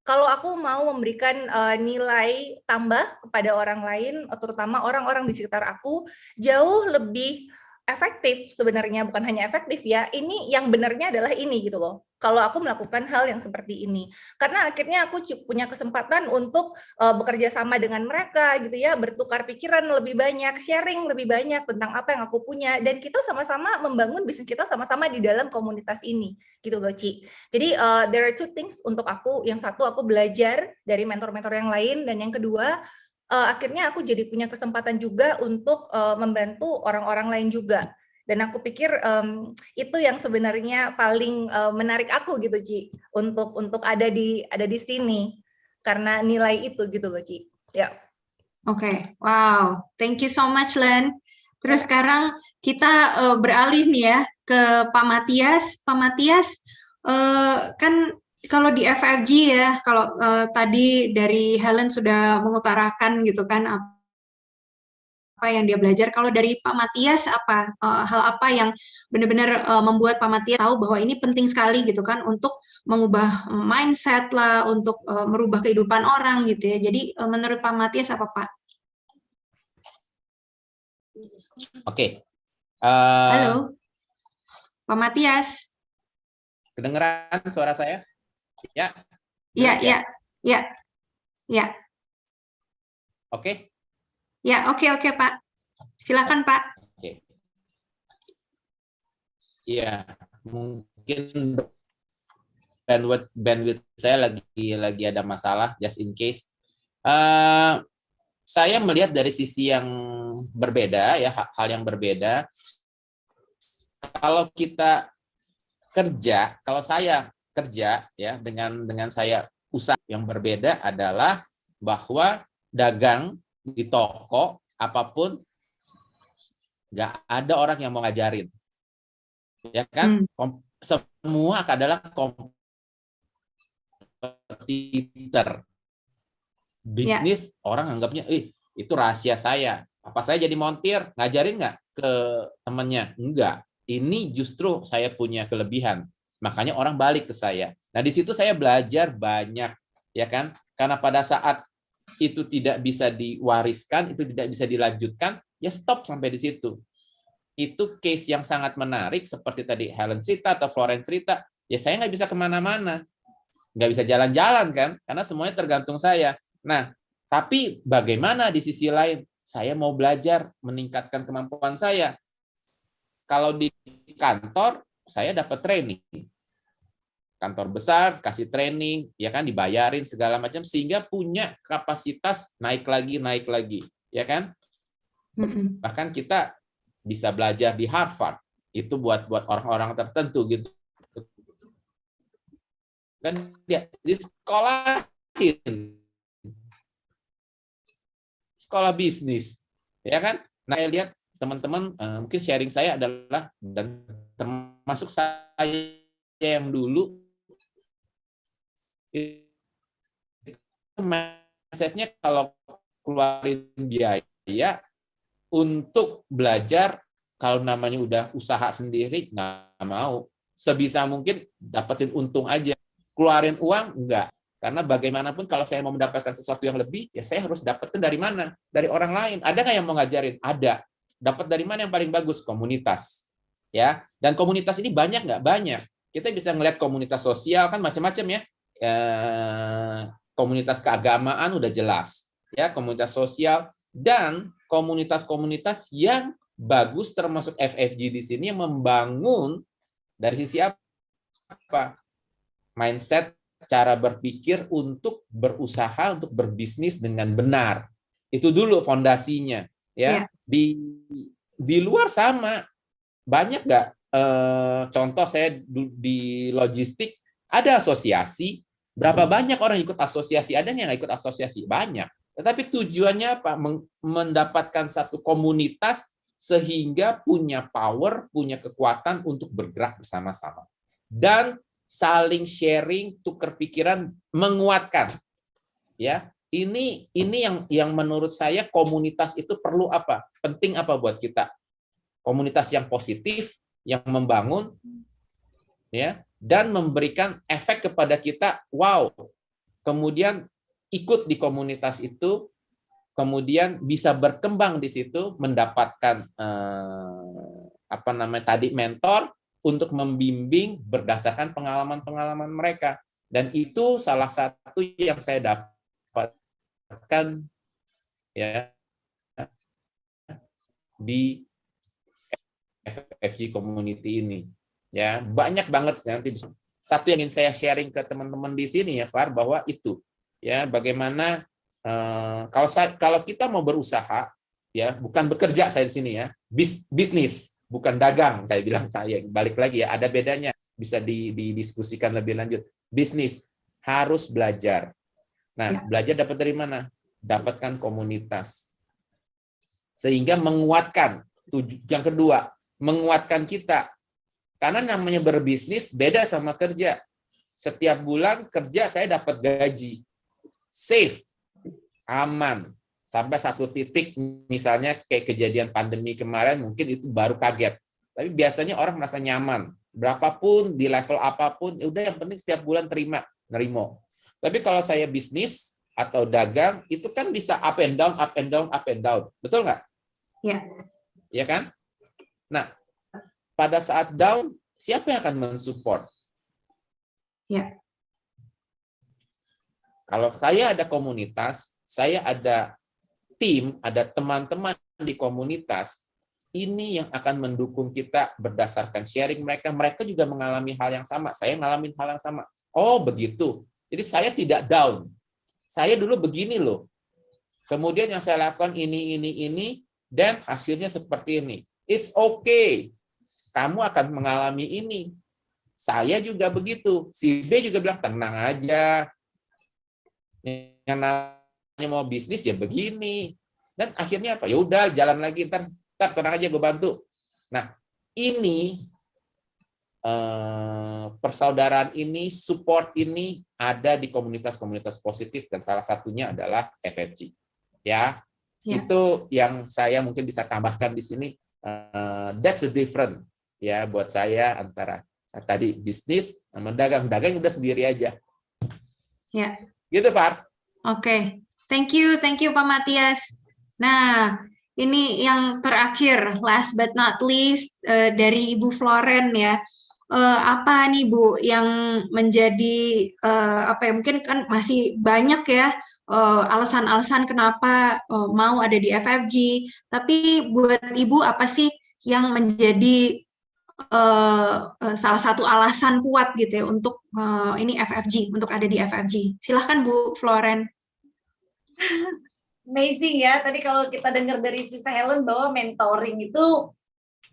Speaker 3: kalau aku mau memberikan nilai tambah kepada orang lain, terutama orang-orang di sekitar aku, jauh lebih efektif sebenarnya, bukan hanya efektif ya, ini yang benarnya adalah ini gitu loh. Kalau aku melakukan hal yang seperti ini. Karena akhirnya aku punya kesempatan untuk bekerja sama dengan mereka gitu ya, bertukar pikiran lebih banyak, sharing lebih banyak tentang apa yang aku punya, dan kita sama-sama membangun bisnis kita sama-sama di dalam komunitas ini gitu loh, Ci. Jadi there are two things untuk aku. Yang satu, aku belajar dari mentor-mentor yang lain, dan yang kedua, akhirnya aku jadi punya kesempatan juga untuk membantu orang-orang lain juga. Dan aku pikir itu yang sebenarnya paling menarik aku gitu, Ci, untuk ada di sini karena nilai itu gitu loh, Ci. Ya.
Speaker 2: Oke, wow, thank you so much, Len. Terus sekarang kita beralih nih ya ke Pak Matias. Pak Matias, kan kalau di FFG ya, kalau tadi dari Helen sudah mengutarakan gitu kan apa yang dia belajar. Kalau dari Pak Matias apa hal apa yang benar-benar membuat Pak Matias tahu bahwa ini penting sekali gitu kan untuk mengubah mindset lah, untuk merubah kehidupan orang gitu ya. Jadi menurut Pak Matias apa, Pak?
Speaker 5: Oke.
Speaker 2: Halo, Pak Matias.
Speaker 5: Kedengeran suara saya? Ya.
Speaker 2: Iya.
Speaker 5: Oke.
Speaker 2: Ya, oke Pak. Silakan Pak.
Speaker 5: Oke. Iya, mungkin bandwidth saya lagi ada masalah, just in case. Saya melihat dari sisi yang berbeda ya, hal yang berbeda. Kalau kita kerja, kalau saya kerja ya dengan saya usaha, yang berbeda adalah bahwa dagang di toko apapun nggak ada orang yang mau ngajarin, ya kan? Semua adalah kompetitor. Bisnis orang anggapnya, itu rahasia saya. Apa saya jadi montir, ngajarin nggak ke temennya? Enggak. Ini justru saya punya kelebihan. Makanya orang balik ke saya. Nah, di situ saya belajar banyak, ya kan? Karena pada saat itu tidak bisa diwariskan, itu tidak bisa dilanjutkan, ya stop sampai di situ. Itu case yang sangat menarik, seperti tadi Helen cerita atau Florence cerita, ya saya nggak bisa kemana-mana. nggak bisa jalan-jalan kan, karena semuanya tergantung saya. Nah, tapi bagaimana di sisi lain? Saya mau belajar meningkatkan kemampuan saya. Kalau di kantor, saya dapat training. Kantor besar, kasih training, ya kan, dibayarin segala macam, sehingga punya kapasitas naik lagi, ya kan? Bahkan kita bisa belajar di Harvard, itu buat orang-orang tertentu gitu. Kan ya, di sekolah bisnis, ya kan? Nah, saya lihat teman-teman, mungkin sharing saya adalah, dan termasuk saya yang dulu, mindset-nya kalau keluarin biaya untuk belajar, kalau namanya udah usaha sendiri, nggak mau. Sebisa mungkin dapetin untung aja. Keluarin uang, enggak. Karena bagaimanapun kalau saya mau mendapatkan sesuatu yang lebih, ya saya harus dapetin dari mana? Dari orang lain. Ada nggak yang mau ngajarin? Ada. Dapat dari mana yang paling bagus? Komunitas. Ya. Dan komunitas ini banyak nggak? Banyak. Kita bisa ngelihat komunitas sosial, kan macam-macam ya. Komunitas keagamaan udah jelas. Ya, komunitas sosial. Dan komunitas-komunitas yang bagus, termasuk FFG di sini, yang membangun dari sisi apa? Mindset, cara berpikir untuk berusaha, untuk berbisnis dengan benar. Itu dulu fondasinya. Ya. Di luar sama. Banyak nggak? Contoh saya di logistik, ada asosiasi. Berapa banyak orang ikut asosiasi? Ada yang nggak ikut asosiasi? Banyak. Tetapi tujuannya apa? Mendapatkan satu komunitas sehingga punya power, punya kekuatan untuk bergerak bersama-sama. Dan saling sharing, tukar pikiran, menguatkan. Ya, ini yang menurut saya komunitas itu perlu apa? Penting apa buat kita? Komunitas yang positif, yang membangun, ya, dan memberikan efek kepada kita. Wow, kemudian ikut di komunitas itu, kemudian bisa berkembang di situ, mendapatkan mentor untuk membimbing berdasarkan pengalaman-pengalaman mereka. Dan itu salah satu yang saya dapatkan ya di FFG community ini. Ya, banyak banget nanti bisa. Satu yang ingin saya sharing ke teman-teman di sini ya, Far, bahwa itu ya bagaimana kalau kita mau berusaha ya, bukan bekerja saya di sini ya, bisnis, bukan dagang, saya bilang, saya balik lagi ya, ada bedanya, bisa didiskusikan lebih lanjut. Bisnis harus belajar. Nah, belajar dapat dari mana? Dapatkan komunitas. Sehingga menguatkan. Yang kedua, menguatkan kita. Karena namanya berbisnis beda sama kerja. Setiap bulan kerja saya dapat gaji. Safe, aman. Sampai satu titik, misalnya kayak kejadian pandemi kemarin, mungkin itu baru kaget. Tapi biasanya orang merasa nyaman. Berapapun, di level apapun, udah yang penting setiap bulan nerimo. Tapi kalau saya bisnis atau dagang, itu kan bisa up and down, up and down, up and down. Betul nggak?
Speaker 2: Ya.
Speaker 5: Ya kan? Nah, pada saat down, siapa yang akan mensupport?
Speaker 2: Ya.
Speaker 5: Kalau saya ada komunitas, saya ada tim, ada teman-teman di komunitas, ini yang akan mendukung kita berdasarkan sharing mereka. Mereka juga mengalami hal yang sama. Saya ngalamin hal yang sama. Oh, begitu. Jadi saya tidak down. Saya dulu begini loh. Kemudian yang saya lakukan ini, dan hasilnya seperti ini. It's okay. Kamu akan mengalami ini. Saya juga begitu. Si B juga bilang, tenang aja. Yang namanya mau bisnis ya begini. Dan akhirnya apa? Ya udah, jalan lagi. Ntar tenang aja, gue bantu. Nah, ini persaudaraan ini, support ini ada di komunitas-komunitas positif, dan salah satunya adalah FFG. Ya, itu yang saya mungkin bisa tambahkan di sini. That's the difference ya buat saya antara tadi bisnis sama dagang. Dagang udah sendiri aja.
Speaker 2: Ya.
Speaker 5: Gitu, Far.
Speaker 2: Oke. Thank you Pak Matias. Nah, ini yang terakhir, last but not least, dari Ibu Floren ya. apa nih Bu yang menjadi apa ya, mungkin kan masih banyak ya alasan-alasan kenapa mau ada di FFG, tapi buat Ibu apa sih yang menjadi salah satu alasan kuat gitu ya untuk ini FFG, untuk ada di FFG? Silahkan Bu Floren.
Speaker 4: Amazing ya, tadi kalau kita dengar dari Sister Helen bahwa mentoring itu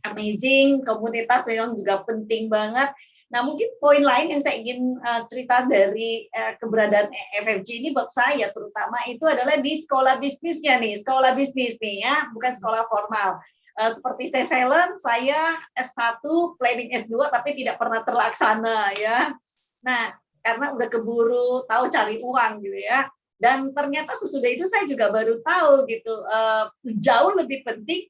Speaker 4: amazing, komunitas memang juga penting banget. Nah, mungkin poin lain yang saya ingin cerita dari keberadaan FFG ini buat saya terutama itu adalah di sekolah bisnisnya nih, sekolah bisnis nih ya, bukan sekolah formal. Seperti Sister Helen, saya S1, planning S2 tapi tidak pernah terlaksana ya. Nah, karena udah keburu tahu cari uang gitu ya. Dan ternyata sesudah itu saya juga baru tahu gitu, jauh lebih penting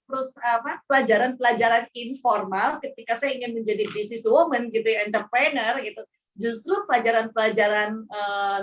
Speaker 4: pelajaran-pelajaran informal ketika saya ingin menjadi businesswoman gitu, entrepreneur gitu. Justru pelajaran-pelajaran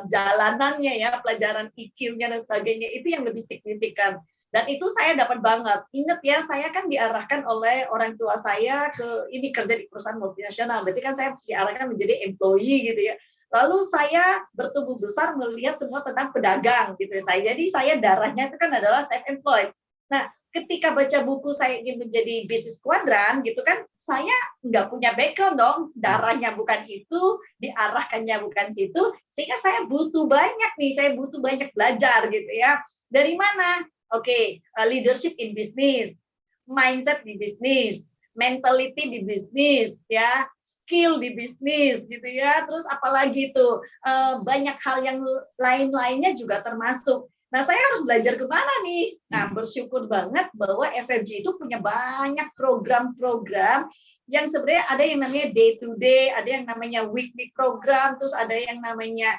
Speaker 4: jalanannya ya, pelajaran IQ-nya dan sebagainya itu yang lebih signifikan. Dan itu saya dapat banget. Ingat ya, saya kan diarahkan oleh orang tua saya ke ini kerja di perusahaan multinasional. Berarti kan saya diarahkan menjadi employee gitu ya. Lalu saya bertumbuh besar melihat semua tentang pedagang gitu ya. Jadi saya darahnya itu kan adalah self-employed. Nah, ketika baca buku saya ingin menjadi bisnis kuadran gitu kan, saya nggak punya background dong, darahnya bukan itu, diarahkannya bukan situ, sehingga saya butuh banyak belajar gitu ya. Dari mana? Oke, leadership in business, mindset di bisnis, mentality di bisnis, ya, skill di bisnis, gitu ya. Terus apalagi tuh banyak hal yang lain-lainnya juga termasuk. Nah, saya harus belajar kemana nih? Nah, bersyukur banget bahwa FFG itu punya banyak program-program yang sebenarnya ada yang namanya day to day, ada yang namanya weekly program, terus ada yang namanya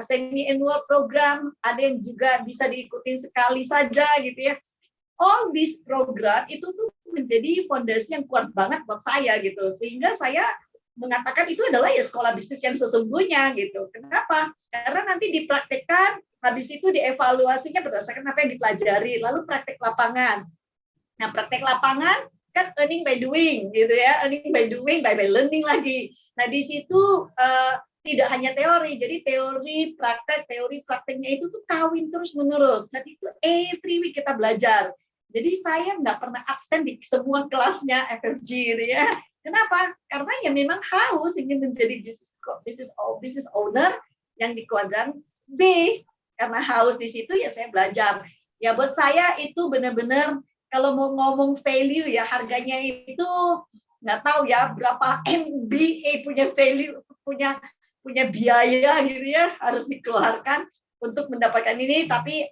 Speaker 4: semi annual program, ada yang juga bisa diikutin sekali saja gitu ya. All this program itu tuh menjadi fondasi yang kuat banget buat saya gitu, sehingga saya mengatakan itu adalah ya sekolah bisnis yang sesungguhnya gitu. Kenapa? Karena nanti dipraktekkan, habis itu dievaluasinya berdasarkan apa yang dipelajari, lalu praktek lapangan. Nah, praktek lapangan kan earning by doing gitu ya, earning by doing by learning lagi. Nah, di situ tidak hanya teori, jadi teori prakteknya itu tuh kawin terus menerus. Dan itu every week kita belajar. Jadi saya nggak pernah absen di semua kelasnya FFG gitu ya. Kenapa? Karena ya memang haus ingin menjadi business owner yang di kuadran B. Karena haus di situ ya saya belajar. Ya buat saya itu benar-benar kalau mau ngomong value ya harganya itu nggak tahu ya berapa MBA punya value, punya biaya gitu ya harus dikeluarkan untuk mendapatkan ini. Tapi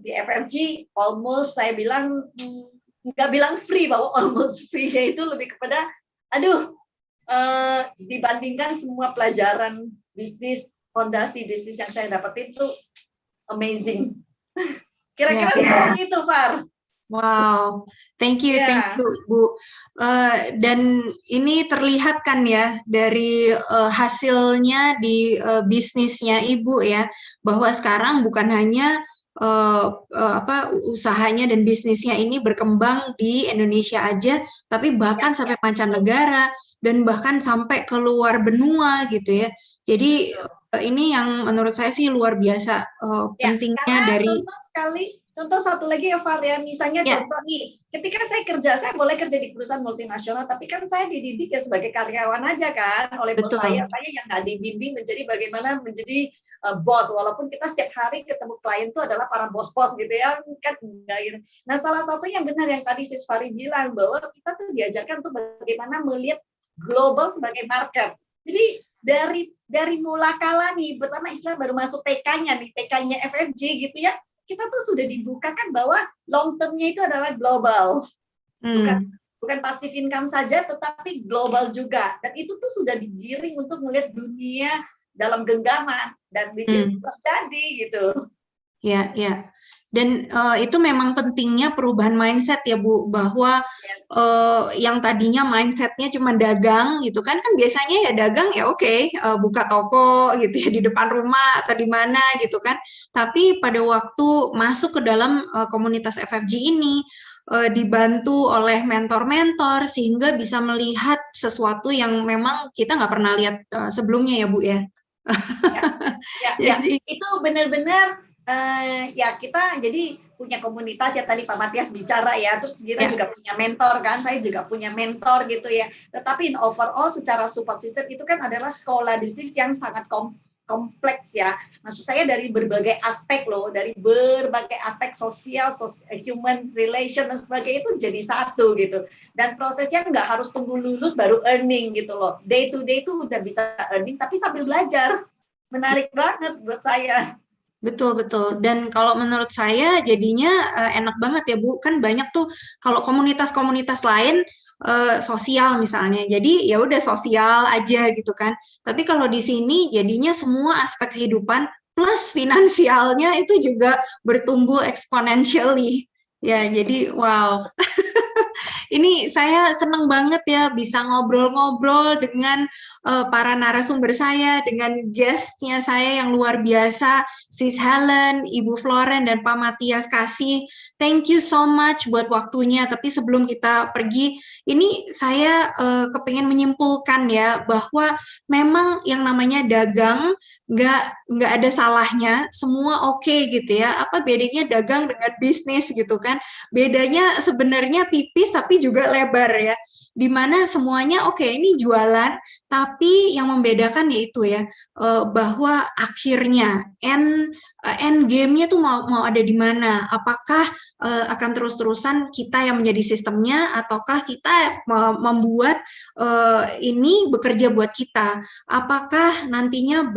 Speaker 4: di FFG almost saya bilang nggak bilang free, bahwa almost free-nya itu lebih kepada dibandingkan semua pelajaran bisnis, fondasi bisnis yang saya dapat itu amazing. Kira-kira seperti itu, Far.
Speaker 2: Wow, thank you Bu. Dan ini terlihat kan ya dari hasilnya di bisnisnya Ibu ya, bahwa sekarang bukan hanya usahanya dan bisnisnya ini berkembang di Indonesia aja, tapi bahkan sampai mancanegara dan bahkan sampai ke luar benua gitu ya. Jadi ini yang menurut saya sih luar biasa pentingnya dari.
Speaker 4: Contoh satu lagi ya, Far, misalnya contoh nih, ketika saya kerja, saya boleh kerja di perusahaan multinasional, tapi kan saya dididik ya sebagai karyawan aja kan, oleh bos saya yang nggak dibimbing menjadi bagaimana menjadi bos, walaupun kita setiap hari ketemu klien itu adalah para bos-bos gitu ya, kan enggak gitu. Nah, salah satu yang benar yang tadi Sis Fari bilang, bahwa kita tuh diajarkan untuk bagaimana melihat global sebagai market. Jadi dari mula kala nih, pertama istilah baru masuk TK-nya FFG gitu ya, kita tuh sudah dibukakan bahwa long term-nya itu adalah global. Bukan passive income saja, tetapi global juga. Dan itu tuh sudah digiring untuk melihat dunia dalam genggaman. Dan which is terjadi gitu.
Speaker 2: Ya. Dan itu memang pentingnya perubahan mindset ya Bu, bahwa yang tadinya mindsetnya cuma dagang gitu kan biasanya ya dagang ya oke, buka toko gitu ya di depan rumah atau di mana gitu kan. Tapi pada waktu masuk ke dalam komunitas FFG ini, dibantu oleh mentor-mentor sehingga bisa melihat sesuatu yang memang kita nggak pernah lihat sebelumnya ya Bu ya.
Speaker 4: Ya, itu benar-benar ya kita jadi punya komunitas ya, tadi Pak Matias bicara ya, terus kita juga punya mentor kan, saya juga punya mentor gitu ya. Tetapi in overall secara support system itu kan adalah sekolah bisnis yang sangat kompleks ya. Maksud saya dari berbagai aspek loh, dari berbagai aspek sosial, human relation dan sebagainya itu jadi satu gitu. Dan prosesnya nggak harus tunggu lulus baru earning gitu loh. Day to day itu udah bisa earning tapi sambil belajar. Menarik banget buat saya.
Speaker 2: Betul, betul. Dan kalau menurut saya jadinya enak banget ya Bu, kan banyak tuh kalau komunitas-komunitas lain sosial misalnya. Jadi ya udah sosial aja gitu kan. Tapi kalau di sini jadinya semua aspek kehidupan plus finansialnya itu juga bertumbuh exponentially. Ya, jadi wow. Ini saya senang banget ya bisa ngobrol-ngobrol dengan para narasumber saya, dengan guest-nya saya yang luar biasa, Sis Helen, Ibu Floren, dan Pak Matias Kasih. Thank you so much buat waktunya. Tapi sebelum kita pergi, ini saya kepingin menyimpulkan ya bahwa memang yang namanya dagang nggak ada salahnya, semua oke gitu ya. Apa bedanya dagang dengan bisnis gitu kan? Bedanya sebenarnya tipis tapi juga lebar ya. Dimana semuanya oke, ini jualan, tapi yang membedakan yaitu ya bahwa akhirnya end game-nya tuh mau ada di mana? Apakah akan terus-terusan kita yang menjadi sistemnya, ataukah kita membuat ini bekerja buat kita? Apakah nantinya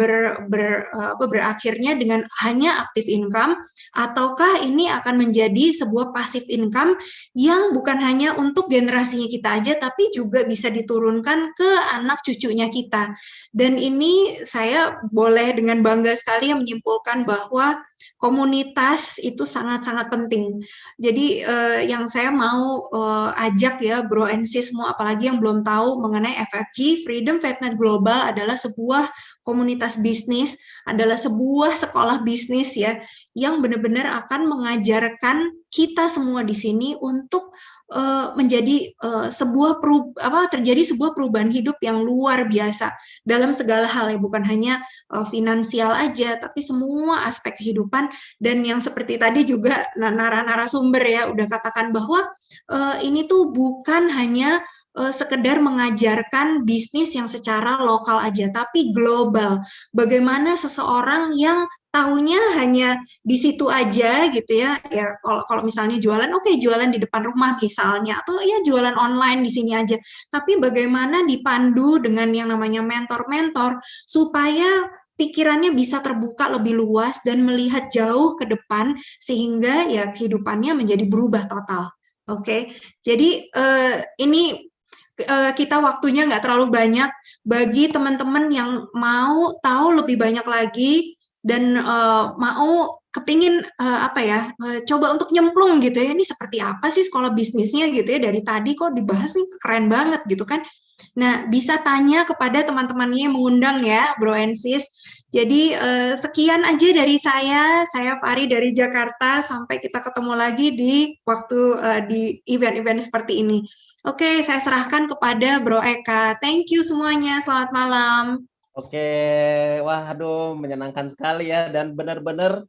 Speaker 2: berakhirnya dengan hanya active income, ataukah ini akan menjadi sebuah passive income yang bukan hanya untuk generasinya kita aja, tapi juga bisa diturunkan ke anak cucunya kita. Dan ini saya boleh dengan bangga sekali menyimpulkan bahwa komunitas itu sangat-sangat penting. Jadi yang saya mau ajak ya Bro and Sis semua, apalagi yang belum tahu mengenai FFG, Freedom Fatnet Global adalah sebuah komunitas bisnis, adalah sebuah sekolah bisnis ya, yang benar-benar akan mengajarkan kita semua di sini untuk menjadi terjadi sebuah perubahan hidup yang luar biasa dalam segala hal ya, bukan hanya finansial aja, tapi semua aspek kehidupan. Dan yang seperti tadi juga narasumber ya udah katakan bahwa ini tuh bukan hanya sekedar mengajarkan bisnis yang secara lokal aja, tapi global. Bagaimana seseorang yang tahunya hanya di situ aja gitu ya, ya kalau misalnya jualan, oke, jualan di depan rumah misalnya, atau ya jualan online di sini aja. Tapi bagaimana dipandu dengan yang namanya mentor-mentor supaya pikirannya bisa terbuka lebih luas dan melihat jauh ke depan sehingga ya kehidupannya menjadi berubah total. Oke, jadi ini kita waktunya nggak terlalu banyak. Bagi teman-teman yang mau tahu lebih banyak lagi dan mau kepingin coba untuk nyemplung gitu ya, ini seperti apa sih sekolah bisnisnya gitu ya, dari tadi kok dibahas nih keren banget gitu kan. Nah, bisa tanya kepada teman-temannya yang mengundang ya, Bro and Sis. Jadi sekian aja dari saya Fari dari Jakarta, sampai kita ketemu lagi di waktu di event-event seperti ini. Oke, saya serahkan kepada Bro Eka. Thank you semuanya, selamat malam.
Speaker 1: Oke, wah aduh menyenangkan sekali ya, dan benar-benar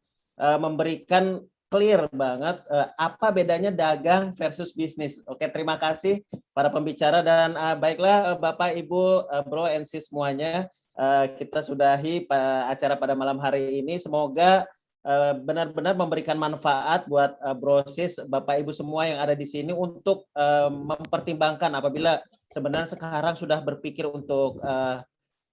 Speaker 1: memberikan clear banget apa bedanya dagang versus bisnis. Oke, terima kasih para pembicara, dan baiklah Bapak Ibu Bro and Sis semuanya, kita sudahi acara pada malam hari ini. Semoga benar-benar memberikan manfaat buat Bro Sis, Bapak Ibu semua yang ada di sini untuk mempertimbangkan apabila sebenarnya sekarang sudah berpikir untuk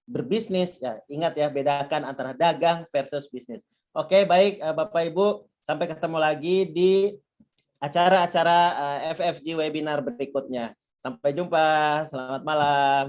Speaker 1: berbisnis, ya ingat ya, bedakan antara dagang versus bisnis. Oke, baik Bapak Ibu, sampai ketemu lagi di acara-acara FFG webinar berikutnya. Sampai jumpa, selamat malam.